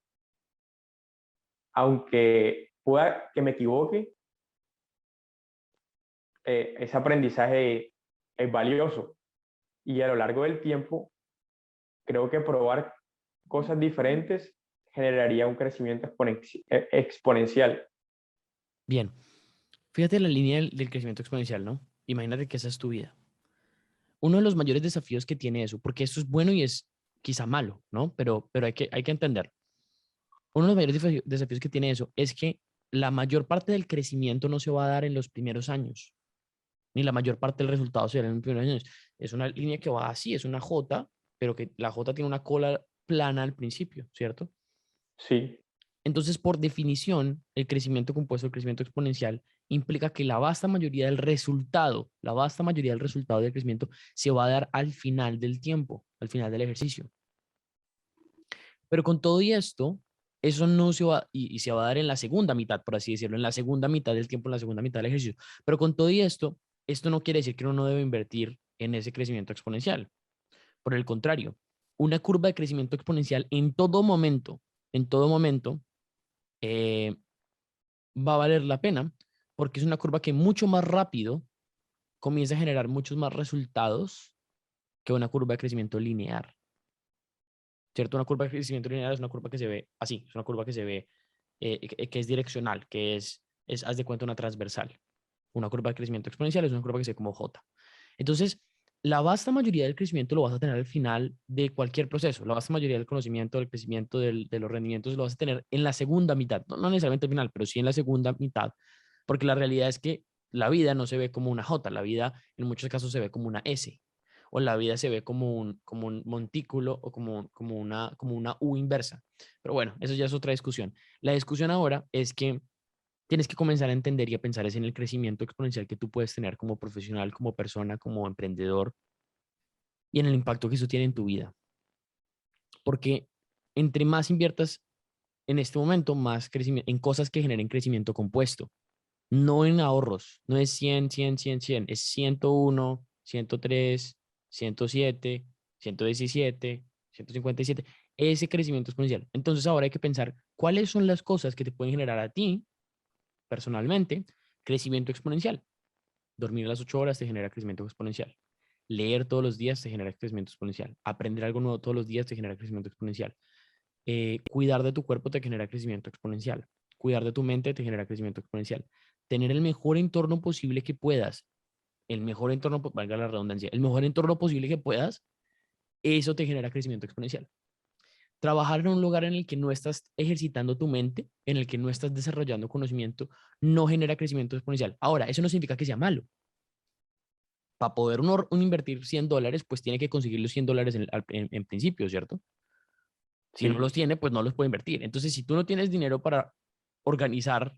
aunque pueda que me equivoque, ese aprendizaje es valioso. Y a lo largo del tiempo, creo que probar cosas diferentes generaría un crecimiento exponencial. Bien, fíjate la línea del crecimiento exponencial, ¿no? Imagínate que esa es tu vida. Uno de los mayores desafíos que tiene eso, porque esto es bueno y es quizá malo, ¿no? Pero hay que entender. Uno de los mayores desafíos que tiene eso es que la mayor parte del crecimiento no se va a dar en los primeros años, ni la mayor parte del resultado se dará en los primeros años. Es una línea que va así, es una J, pero que la J tiene una cola plana al principio, ¿cierto? Sí, Entonces, por definición, el crecimiento compuesto, el crecimiento exponencial, implica que la vasta mayoría del resultado del crecimiento se va a dar al final del tiempo, al final del ejercicio. Pero con todo y esto, eso no se va, y se va a dar en la segunda mitad, por así decirlo, en la segunda mitad del tiempo, en la segunda mitad del ejercicio. Pero con todo y esto no quiere decir que uno no debe invertir en ese crecimiento exponencial. Por el contrario, una curva de crecimiento exponencial en todo momento, eh, va a valer la pena porque es una curva que mucho más rápido comienza a generar muchos más resultados que una curva de crecimiento lineal. ¿Cierto? Una curva de crecimiento lineal es una curva que se ve así, es una curva que se ve, que es direccional, haz de cuenta, una transversal. Una curva de crecimiento exponencial es una curva que se ve como J. Entonces, la vasta mayoría del crecimiento lo vas a tener al final de cualquier proceso. La vasta mayoría del conocimiento, del crecimiento, de los rendimientos, lo vas a tener en la segunda mitad. No necesariamente al final, pero sí en la segunda mitad, porque la realidad es que la vida no se ve como una J, la vida en muchos casos se ve como una S, o la vida se ve como un montículo o como una U inversa. Pero bueno, eso ya es otra discusión. La discusión ahora es que tienes que comenzar a entender y a pensar es en el crecimiento exponencial que tú puedes tener como profesional, como persona, como emprendedor y en el impacto que eso tiene en tu vida. Porque entre más inviertas en este momento, más crecimiento, en cosas que generen crecimiento compuesto, no en ahorros, no es 100 es 101 103 107 117 157 ese crecimiento exponencial. Entonces ahora hay que pensar cuáles son las cosas que te pueden generar a ti personalmente crecimiento exponencial. Dormir a las 8 horas te genera crecimiento exponencial. Leer todos los días te genera crecimiento exponencial. Aprender algo nuevo todos los días te genera crecimiento exponencial. Cuidar de tu cuerpo te genera crecimiento exponencial. Cuidar de tu mente te genera crecimiento exponencial. Tener el mejor entorno posible que puedas, el mejor entorno, valga la redundancia, el mejor entorno posible que puedas, eso te genera crecimiento exponencial. Trabajar en un lugar en el que no estás ejercitando tu mente, en el que no estás desarrollando conocimiento, no genera crecimiento exponencial. Ahora, eso no significa que sea malo. Para poder uno invertir $100, pues tiene que conseguir los $100 en principio, ¿cierto? Si no los sí, tiene, pues no los puede invertir. Entonces, si tú no tienes dinero para organizar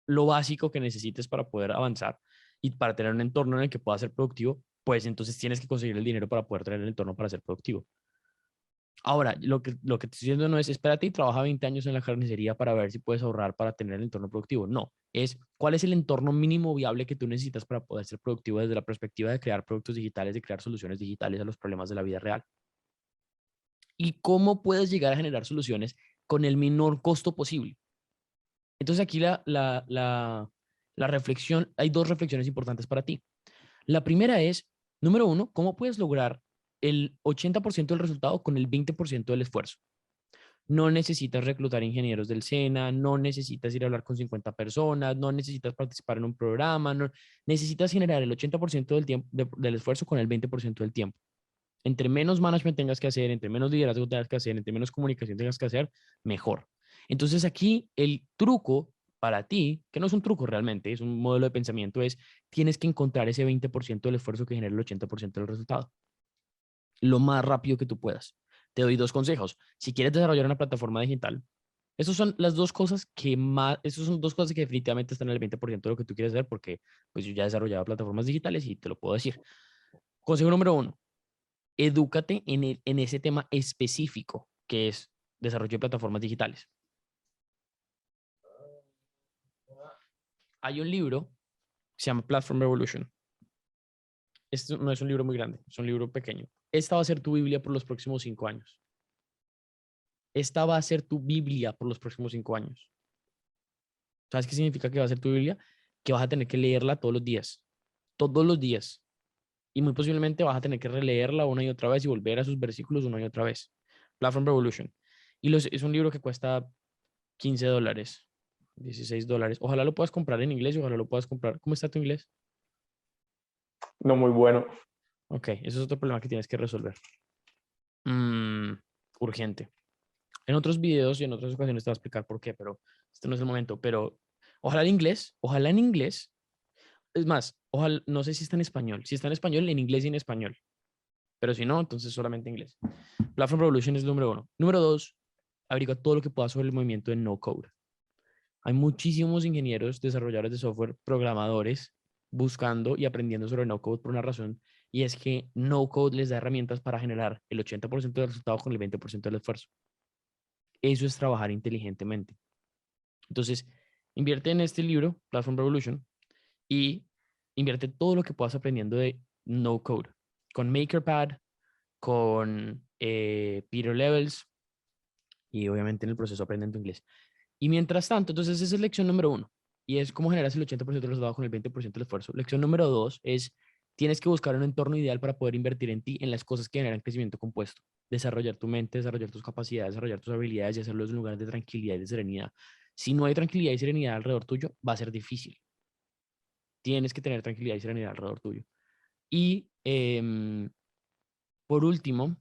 lo básico que necesites para poder avanzar y para tener un entorno en el que pueda ser productivo, pues entonces tienes que conseguir el dinero para poder tener el entorno para ser productivo. Ahora, lo que te estoy diciendo no es espérate y trabaja 20 años en la carnicería para ver si puedes ahorrar para tener el entorno productivo. No, es cuál es el entorno mínimo viable que tú necesitas para poder ser productivo desde la perspectiva de crear productos digitales, de crear soluciones digitales a los problemas de la vida real. Y cómo puedes llegar a generar soluciones con el menor costo posible. Entonces aquí la reflexión, hay dos reflexiones importantes para ti. La primera es, número uno, ¿cómo puedes lograr el 80% del resultado con el 20% del esfuerzo? No necesitas reclutar ingenieros del SENA, no necesitas ir a hablar con 50 personas, no necesitas participar en un programa, no, necesitas generar el 80% del tiempo, del esfuerzo con el 20% del tiempo. Entre menos management tengas que hacer, entre menos liderazgo tengas que hacer, entre menos comunicación tengas que hacer, mejor. Entonces aquí el truco para ti, que no es un truco realmente, es un modelo de pensamiento, es tienes que encontrar ese 20% del esfuerzo que genera el 80% del resultado, lo más rápido que tú puedas. Te doy dos consejos. Si quieres desarrollar una plataforma digital, esas son las dos cosas que más, esas son dos cosas que definitivamente están en el 20% de lo que tú quieres hacer, porque pues yo ya he desarrollado plataformas digitales y te lo puedo decir. Consejo número uno, edúcate en ese tema específico que es desarrollo de plataformas digitales. Hay un libro que se llama Platform Revolution. Este no es un libro muy grande, es un libro pequeño. Esta va a ser tu Biblia por los próximos 5 años. Esta va a ser tu Biblia por los próximos 5 años. ¿Sabes qué significa que va a ser tu Biblia? Que vas a tener que leerla todos los días. Todos los días. Y muy posiblemente vas a tener que releerla una y otra vez y volver a sus versículos una y otra vez. Platform Revolution. Es un libro que cuesta $15, $16. Ojalá lo puedas comprar en inglés y ojalá lo puedas comprar. ¿Cómo está tu inglés? No muy bueno. Ok, eso es otro problema que tienes que resolver. Mm, urgente. En otros videos y en otras ocasiones te voy a explicar por qué, pero este no es el momento. Pero ojalá en inglés. Es más, ojalá, no sé si está en español. Si está en español, en inglés y en español. Pero si no, entonces solamente inglés. Platform Revolution es el número uno. Número dos, averigua todo lo que puedas sobre el movimiento de no code. Hay muchísimos ingenieros, desarrolladores de software, programadores buscando y aprendiendo sobre no code por una razón, y es que no code les da herramientas para generar el 80% del resultado con el 20% del esfuerzo. Eso es trabajar inteligentemente. Entonces, invierte en este libro, Platform Revolution, y invierte todo lo que puedas aprendiendo de no code, con MakerPad, con Peter Levels, y obviamente en el proceso aprendiendo inglés. Y mientras tanto, entonces esa es lección número uno. Y es cómo generas el 80% del resultado con el 20% del esfuerzo. Lección número dos es, tienes que buscar un entorno ideal para poder invertir en ti, en las cosas que generan crecimiento compuesto. Desarrollar tu mente, desarrollar tus capacidades, desarrollar tus habilidades y hacerlo en un lugar de tranquilidad y de serenidad. Si no hay tranquilidad y serenidad alrededor tuyo, va a ser difícil. Tienes que tener tranquilidad y serenidad alrededor tuyo. Y por último,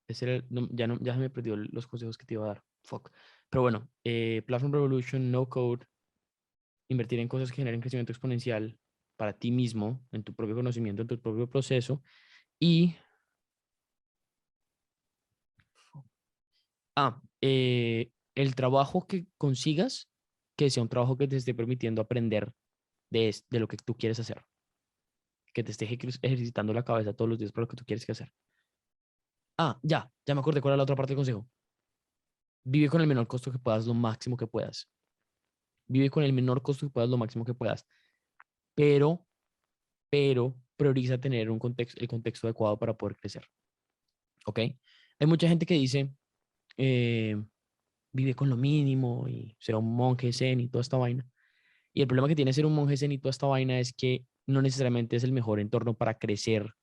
ya se me perdió los consejos que te iba a dar. Fuck. Pero bueno, Platform Revolution, No Code, invertir en cosas que generen crecimiento exponencial para ti mismo, en tu propio conocimiento, en tu propio proceso. Y, el trabajo que consigas, que sea un trabajo que te esté permitiendo aprender de lo que tú quieres hacer, que te esté ejercitando la cabeza todos los días para lo que tú quieres que hacer. Ya me acordé cuál era la otra parte del consejo. Vive con el menor costo que puedas, lo máximo que puedas. Vive con el menor costo que puedas, lo máximo que puedas. Pero, pero prioriza tener el contexto adecuado para poder crecer. ¿Ok? Hay mucha gente que dice, eh, vive con lo mínimo y sea un monje zen y toda esta vaina. Y el problema que tiene ser un monje zen y toda esta vaina es que no necesariamente es el mejor entorno para crecer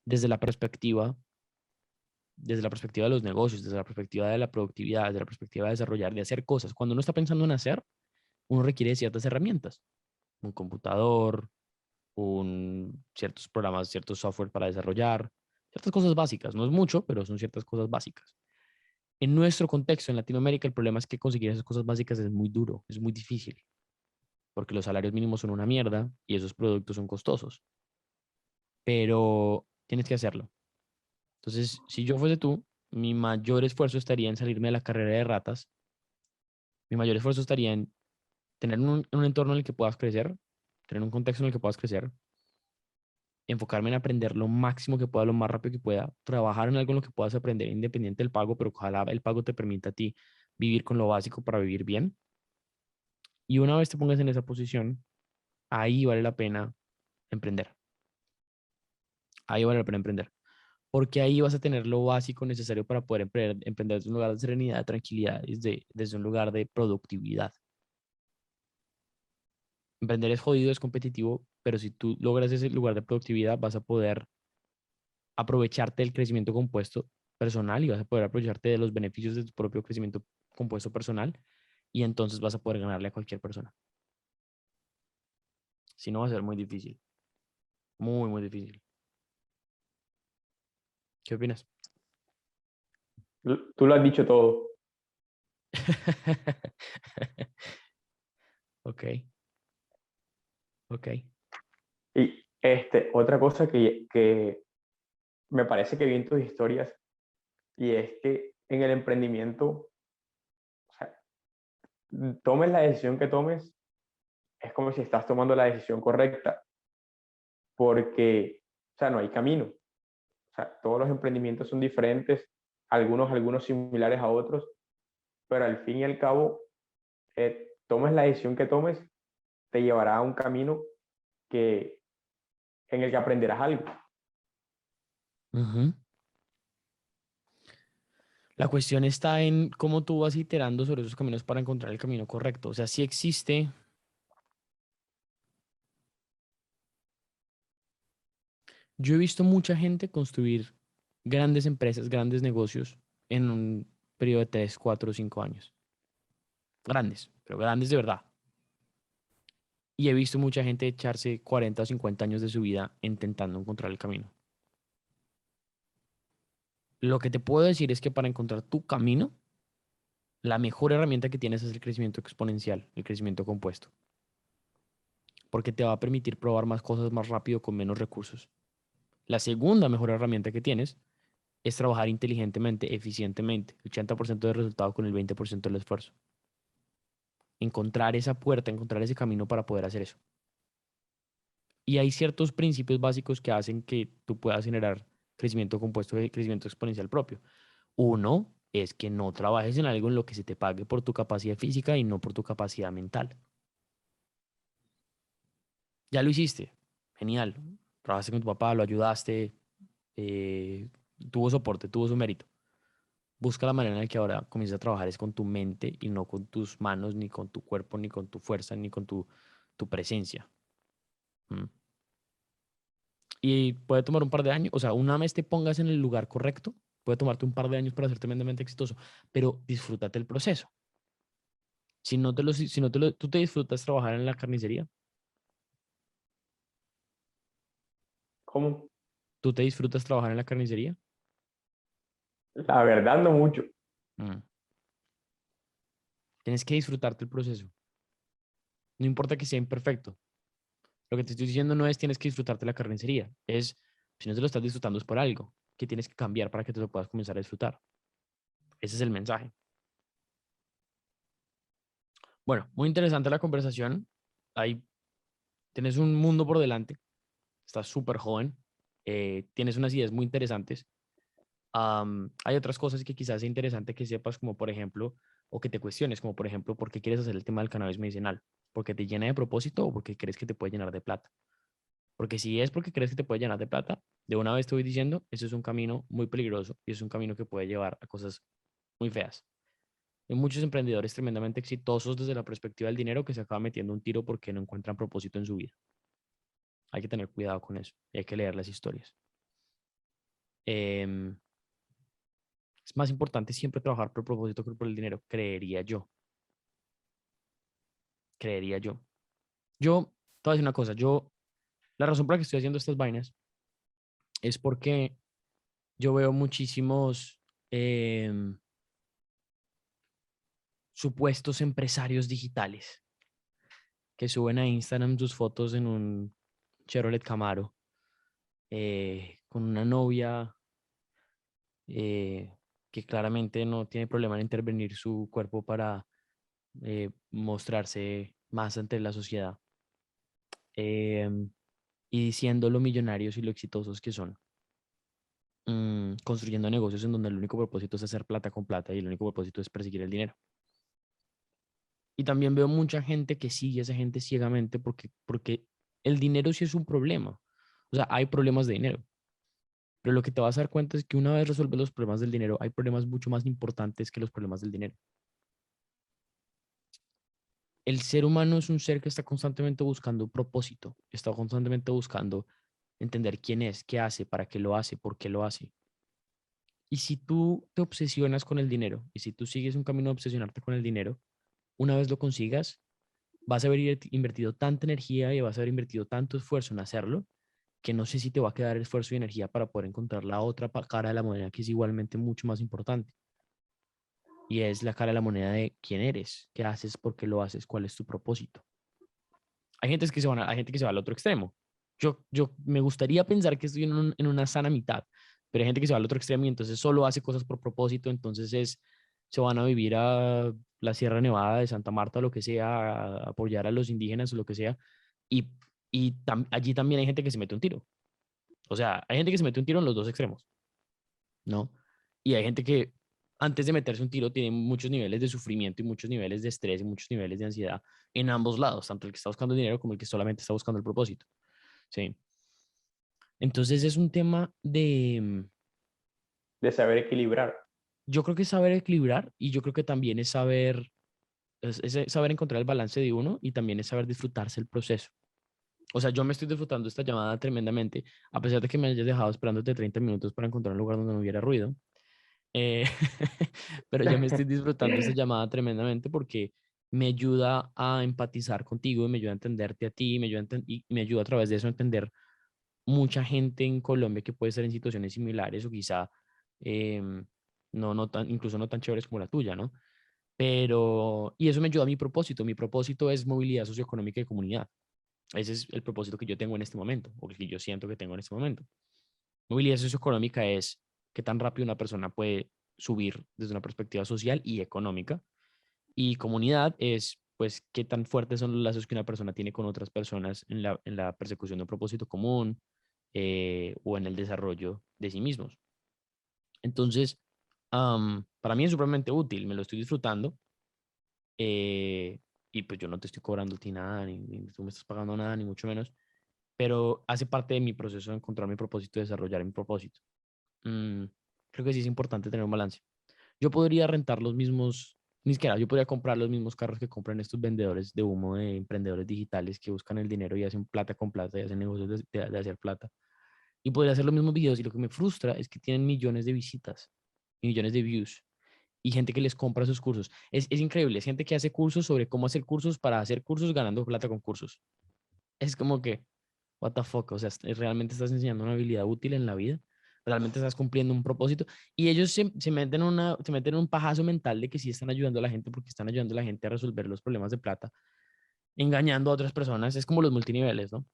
desde la perspectiva, desde la perspectiva de los negocios, desde la perspectiva de la productividad, desde la perspectiva de desarrollar, de hacer cosas. Cuando uno está pensando en hacer, uno requiere de ciertas herramientas, un computador, ciertos programas, ciertos software para desarrollar, ciertas cosas básicas. No es mucho, pero son ciertas cosas básicas. En nuestro contexto, en Latinoamérica, el problema es que conseguir esas cosas básicas es muy duro, es muy difícil, porque los salarios mínimos son una mierda y esos productos son costosos, pero tienes que hacerlo. Entonces, si yo fuese tú, mi mayor esfuerzo estaría en salirme de la carrera de ratas, mi mayor esfuerzo estaría en tener un entorno en el que puedas crecer, tener un contexto en el que puedas crecer, enfocarme en aprender lo máximo que pueda, lo más rápido que pueda, trabajar en algo en lo que puedas aprender independiente del pago, pero ojalá el pago te permita a ti vivir con lo básico para vivir bien. Y una vez te pongas en esa posición, ahí vale la pena emprender. Ahí vale la pena emprender. Porque ahí vas a tener lo básico necesario para poder emprender desde un lugar de serenidad, de tranquilidad, desde un lugar de productividad. Emprender es jodido, es competitivo, pero si tú logras ese lugar de productividad, vas a poder aprovecharte del crecimiento compuesto personal y vas a poder aprovecharte de los beneficios de tu propio crecimiento compuesto personal y entonces vas a poder ganarle a cualquier persona. Si no, va a ser muy difícil. Muy, muy difícil. ¿Qué opinas? Tú lo has dicho todo. Ok, ok. Y otra cosa que me parece que vi en tus historias, y es que en el emprendimiento, o sea, tomes la decisión que tomes, es como si estás tomando la decisión correcta, porque, o sea, no hay camino. O sea, todos los emprendimientos son diferentes, algunos similares a otros, pero al fin y al cabo, tomes la decisión que tomes, te llevará a un camino que, en el que aprenderás algo. Ujú. La cuestión está en cómo tú vas iterando sobre esos caminos para encontrar el camino correcto. O sea, si existe, yo he visto mucha gente construir grandes empresas, grandes negocios en un periodo de 3, 4, 5 años. Grandes, pero grandes de verdad. Y he visto mucha gente echarse 40 o 50 años de su vida intentando encontrar el camino. Lo que te puedo decir es que para encontrar tu camino, la mejor herramienta que tienes es el crecimiento exponencial, el crecimiento compuesto, porque te va a permitir probar más cosas más rápido con menos recursos. La segunda mejor herramienta que tienes es trabajar inteligentemente, eficientemente, el 80% del resultado con el 20% del esfuerzo. Encontrar esa puerta, encontrar ese camino para poder hacer eso. Y hay ciertos principios básicos que hacen que tú puedas generar crecimiento compuesto y crecimiento exponencial propio. Uno es que no trabajes en algo en lo que se te pague por tu capacidad física y no por tu capacidad mental. Ya lo hiciste, genial. Trabajaste con tu papá, lo ayudaste, eh, tuvo soporte, tuvo su mérito. Busca la manera en la que ahora comiences a trabajar es con tu mente y no con tus manos, ni con tu cuerpo, ni con tu fuerza, ni con tu presencia. ¿Mm? Y puede tomar un par de años, o sea, una vez te pongas en el lugar correcto, puede tomarte un par de años para ser tremendamente exitoso, pero disfrútate el proceso. ¿Tú te disfrutas trabajar en la carnicería? ¿Cómo? ¿Tú te disfrutas trabajar en la carnicería? La verdad, no mucho. Mm. Tienes que disfrutarte el proceso. No importa que sea imperfecto. Lo que te estoy diciendo no es tienes que disfrutarte la carnicería. Es, si no te lo estás disfrutando es por algo que tienes que cambiar para que te lo puedas comenzar a disfrutar. Ese es el mensaje. Bueno, muy interesante la conversación. Ahí tienes un mundo por delante. Estás súper joven. Tienes unas ideas muy interesantes. Hay otras cosas que quizás sea interesante que sepas, como por ejemplo, o que te cuestiones, como por ejemplo, ¿por qué quieres hacer el tema del cannabis medicinal? ¿Porque te llena de propósito o porque crees que te puede llenar de plata? Porque si es porque crees que te puede llenar de plata, de una vez te voy diciendo, eso es un camino muy peligroso y es un camino que puede llevar a cosas muy feas. Hay muchos emprendedores tremendamente exitosos desde la perspectiva del dinero que se acaban metiendo un tiro porque no encuentran propósito en su vida. Hay que tener cuidado con eso y hay que leer las historias. Em, es más importante siempre trabajar por propósito que por el dinero, creería yo. Creería yo. Yo, te voy a decir una cosa, la razón por la que estoy haciendo estas vainas es porque yo veo muchísimos em, supuestos empresarios digitales que suben a Instagram sus fotos en un Chevrolet Camaro con una novia que claramente no tiene problema en intervenir su cuerpo para mostrarse más ante la sociedad. y siendo lo millonarios y lo exitosos que son, construyendo negocios en donde el único propósito es hacer plata con plata y el único propósito es perseguir el dinero. Y también veo mucha gente que sigue a esa gente ciegamente porque el dinero sí es un problema. O sea, hay problemas de dinero. Pero lo que te vas a dar cuenta es que una vez resuelves los problemas del dinero, hay problemas mucho más importantes que los problemas del dinero. El ser humano es un ser que está constantemente buscando un propósito, está constantemente buscando entender quién es, qué hace, para qué lo hace, por qué lo hace. Y si tú te obsesionas con el dinero y si tú sigues un camino de obsesionarte con el dinero, una vez lo consigas, vas a haber invertido tanta energía y vas a haber invertido tanto esfuerzo en hacerlo que no sé si te va a quedar esfuerzo y energía para poder encontrar la otra cara de la moneda que es igualmente mucho más importante. Y es la cara de la moneda de quién eres, qué haces, por qué lo haces, cuál es tu propósito. Hay gente que se va al otro extremo. Yo me gustaría pensar que estoy en una sana mitad, pero hay gente que se va al otro extremo y entonces solo hace cosas por propósito, entonces se van a vivir a la Sierra Nevada de Santa Marta o lo que sea, a apoyar a los indígenas o lo que sea, y, allí también hay gente que se mete un tiro. O sea, hay gente que se mete un tiro en los dos extremos, ¿no? Y hay gente que antes de meterse un tiro tiene muchos niveles de sufrimiento y muchos niveles de estrés y muchos niveles de ansiedad en ambos lados, tanto el que está buscando dinero como el que solamente está buscando el propósito, ¿sí? Entonces es un tema de saber equilibrar. yo creo que es saber equilibrar y yo creo que también es es saber encontrar el balance de uno y también es saber disfrutarse el proceso. O sea, yo me estoy disfrutando esta llamada tremendamente, a pesar de que me hayas dejado esperándote 30 minutos para encontrar un lugar donde no hubiera ruido. Eh, pero yo me estoy disfrutando esta llamada tremendamente porque me ayuda a empatizar contigo y me ayuda a entenderte a ti, y me ayuda a través de eso a entender mucha gente en Colombia que puede estar en situaciones similares o quizá no tan, incluso no tan chéveres como la tuya, ¿no? Pero, y eso me ayuda a mi propósito. Mi propósito es movilidad socioeconómica y comunidad. Ese es el propósito que yo tengo en este momento, o que yo siento que tengo en este momento. Movilidad socioeconómica es qué tan rápido una persona puede subir desde una perspectiva social y económica. Y comunidad es, pues, qué tan fuertes son los lazos que una persona tiene con otras personas en la persecución de un propósito común o en el desarrollo de sí mismos. Entonces, para mí es supremamente útil, me lo estoy disfrutando. eh, y pues yo no te estoy cobrando a ti nada, ni tú me estás pagando nada, ni mucho menos, pero hace parte de mi proceso de encontrar mi propósito y desarrollar mi propósito. Mm, creo que sí es importante tener un balance. Yo podría rentar los mismos, ni siquiera, yo podría comprar los mismos carros que compran estos vendedores de humo de emprendedores digitales que buscan el dinero y hacen plata con plata y hacen negocios de hacer plata. Y podría hacer los mismos videos y lo que me frustra es que tienen millones de visitas y millones de views y gente que les compra sus cursos. Es increíble, es gente que hace cursos sobre cómo hacer cursos para hacer cursos ganando plata con cursos. Es como que, what the fuck, o sea, realmente estás enseñando una habilidad útil en la vida, realmente estás cumpliendo un propósito y ellos se meten en un pajazo mental de que sí están ayudando a la gente porque están ayudando a la gente a resolver los problemas de plata, engañando a otras personas, es como los multiniveles, ¿no?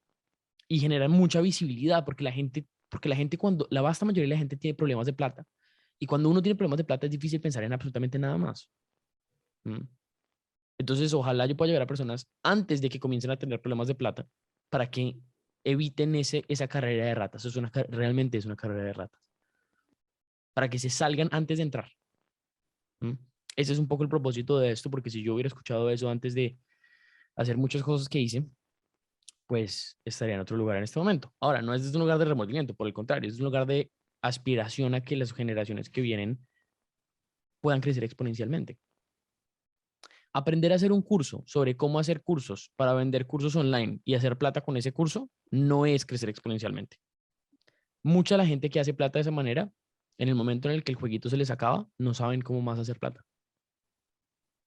Y generan mucha visibilidad porque la gente cuando, la vasta mayoría de la gente tiene problemas de plata y cuando uno tiene problemas de plata es difícil pensar en absolutamente nada más. ¿Mm? Entonces, ojalá yo pueda llegar a personas antes de que comiencen a tener problemas de plata para que eviten esa carrera de ratas. Eso es realmente es una carrera de ratas. Para que se salgan antes de entrar. ¿Mm? Ese es un poco el propósito de esto, porque si yo hubiera escuchado eso antes de hacer muchas cosas que hice, pues estaría en otro lugar en este momento. Ahora, no es desde un lugar de remordimiento, por el contrario, es un lugar de aspiración a que las generaciones que vienen puedan crecer exponencialmente. Aprender a hacer un curso sobre cómo hacer cursos para vender cursos online y hacer plata con ese curso no es crecer exponencialmente. Mucha de la gente que hace plata de esa manera, en el momento en el que el jueguito se les acaba, no saben cómo más hacer plata.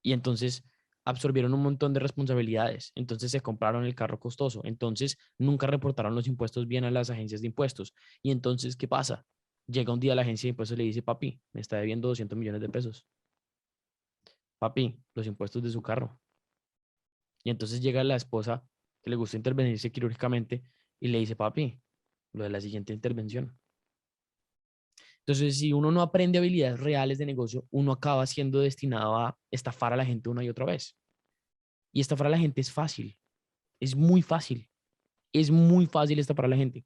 Y entonces absorbieron un montón de responsabilidades. Entonces se compraron el carro costoso. Entonces nunca reportaron los impuestos bien a las agencias de impuestos. Y entonces, ¿qué pasa? Llega un día la agencia de impuestos y le dice, papi, me está debiendo 200 millones de pesos. Papi, los impuestos de su carro. Y entonces llega la esposa que le gusta intervenirse quirúrgicamente y le dice, papi, lo de la siguiente intervención. Entonces, si uno no aprende habilidades reales de negocio, uno acaba siendo destinado a estafar a la gente una y otra vez. Y estafar a la gente es fácil, es muy fácil. Es muy fácil estafar a la gente.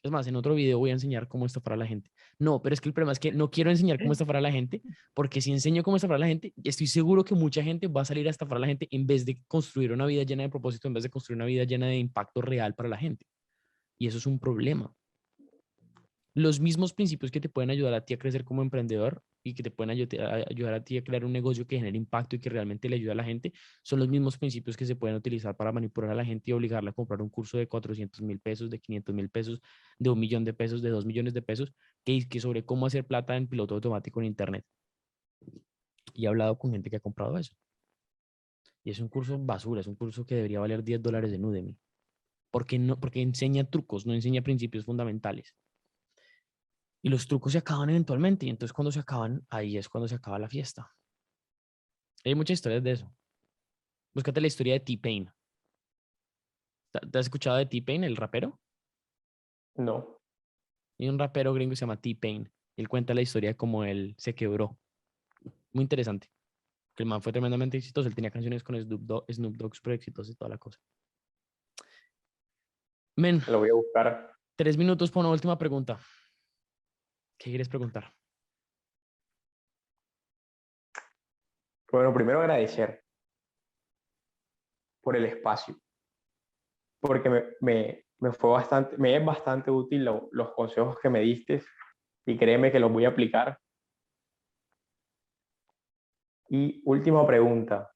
Es más, en otro video voy a enseñar cómo estafar a la gente. No, pero es que el problema es que no quiero enseñar cómo estafar a la gente, porque si enseño cómo estafar a la gente, estoy seguro que mucha gente va a salir a estafar a la gente en vez de construir una vida llena de propósito, en vez de construir una vida llena de impacto real para la gente. Y eso es un problema. Los mismos principios que te pueden ayudar a ti a crecer como emprendedor y que te pueden ayudar a ti a crear un negocio que genere impacto y que realmente le ayude a la gente, son los mismos principios que se pueden utilizar para manipular a la gente y obligarla a comprar un curso de 400.000 pesos, de 500.000 pesos, de 1 millón de pesos, de 2 millones de pesos, que sobre cómo hacer plata en piloto automático en Internet. Y he hablado con gente que ha comprado eso. Y es un curso basura, es un curso que debería valer $10 en Udemy. Porque, no, porque enseña trucos, no enseña principios fundamentales. Y los trucos se acaban eventualmente. Y entonces cuando se acaban, ahí es cuando se acaba la fiesta. Hay muchas historias de eso. Búscate la historia de T-Pain. ¿Te has escuchado de T-Pain, el rapero? No. Hay un rapero gringo que se llama T-Pain. Él cuenta la historia de cómo él se quebró. Muy interesante. Que el man fue tremendamente exitoso. Él tenía canciones con Snoop Dogg súper exitosas y toda la cosa. Men, Lo voy a buscar. 3 minutos para una última pregunta. ¿Qué quieres preguntar? Bueno, primero agradecer por el espacio, porque me fue bastante, me es bastante útil los consejos que me diste y créeme que los voy a aplicar. Y última pregunta.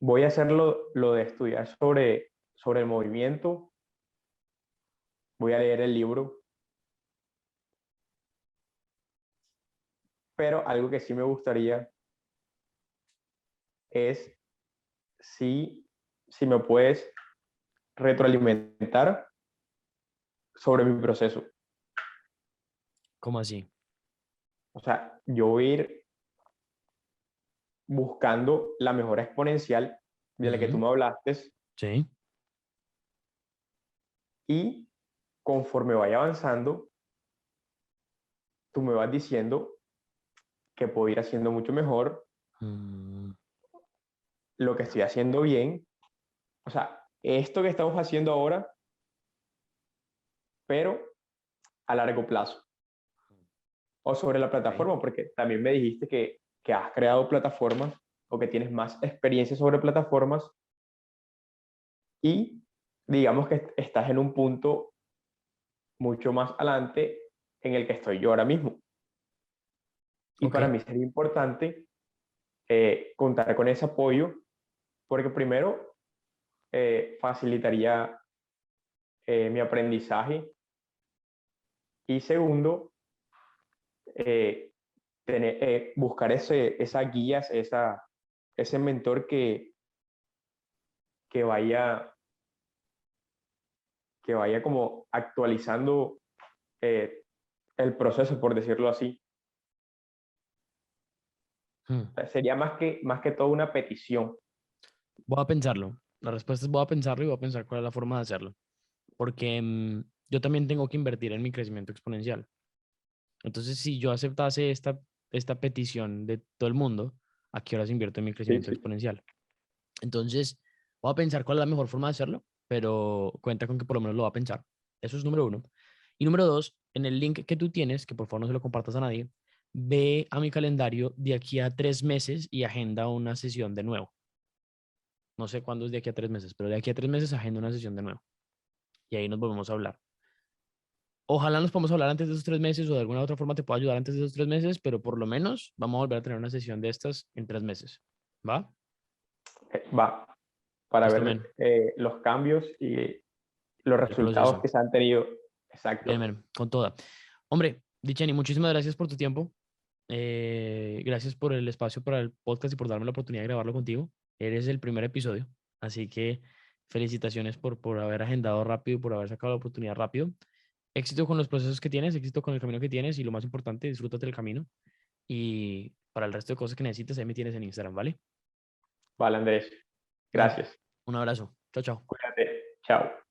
Voy a hacer lo de estudiar sobre el movimiento. Voy a leer el libro, pero algo que sí me gustaría es si me puedes retroalimentar sobre mi proceso. ¿Cómo así? O sea, yo voy a ir buscando la mejora exponencial de la que tú Ujú. me hablaste Sí. y conforme vaya avanzando, tú me vas diciendo que puedo ir haciendo mucho mejor, Mm, lo que estoy haciendo bien. O sea, esto que estamos haciendo ahora, pero a largo plazo. O sobre la ok. plataforma, porque también me dijiste que has creado plataformas o que tienes más experiencia sobre plataformas y digamos que estás en un punto mucho más adelante en el que estoy yo ahora mismo. Y Ok. para mí sería importante contar con ese apoyo, porque primero facilitaría mi aprendizaje y segundo, eh, buscar esas guías, ese mentor que vaya, que vaya como actualizando eh, el proceso, por decirlo así. Mm. Sería más que todo una petición. Voy a pensarlo. La respuesta es voy a pensarlo y voy a pensar cuál es la forma de hacerlo. Porque yo también tengo que invertir en mi crecimiento exponencial. Entonces, si yo aceptase esta petición de todo el mundo, ¿a qué horas invierto en mi Sí, crecimiento sí. exponencial? Entonces, voy a pensar cuál es la mejor forma de hacerlo, pero cuenta con que por lo menos lo va a pensar. Eso es número uno. Y número dos, en el link que tú tienes, que por favor no se lo compartas a nadie, ve a mi calendario de aquí a 3 meses y agenda una sesión de nuevo. No sé cuándo es de aquí a 3 meses, pero de aquí a 3 meses agenda una sesión de nuevo. Y ahí nos volvemos a hablar. Ojalá nos podamos hablar antes de esos 3 meses o de alguna otra forma te pueda ayudar antes de esos 3 meses, pero por lo menos vamos a volver a tener una sesión de estas en 3 meses. ¿Va? Va, para Listo, ver men. los cambios y los El resultados proceso. que se han tenido. Bien, Exacto. men, con toda. Hombre, Dicheni, muchísimas gracias por tu tiempo. Gracias por el espacio para el podcast y por darme la oportunidad de grabarlo contigo. Eres el primer episodio, así que felicitaciones por haber agendado rápido y por haber sacado la oportunidad rápido. Éxito con los procesos que tienes, éxito con el camino que tienes y lo más importante, disfrútate del camino. Y para el resto de cosas que necesites, ahí me tienes en Instagram, ¿vale? Vale, Andrés. Men, Gracias. un abrazo. Chao, chao. Cuídate. Chao.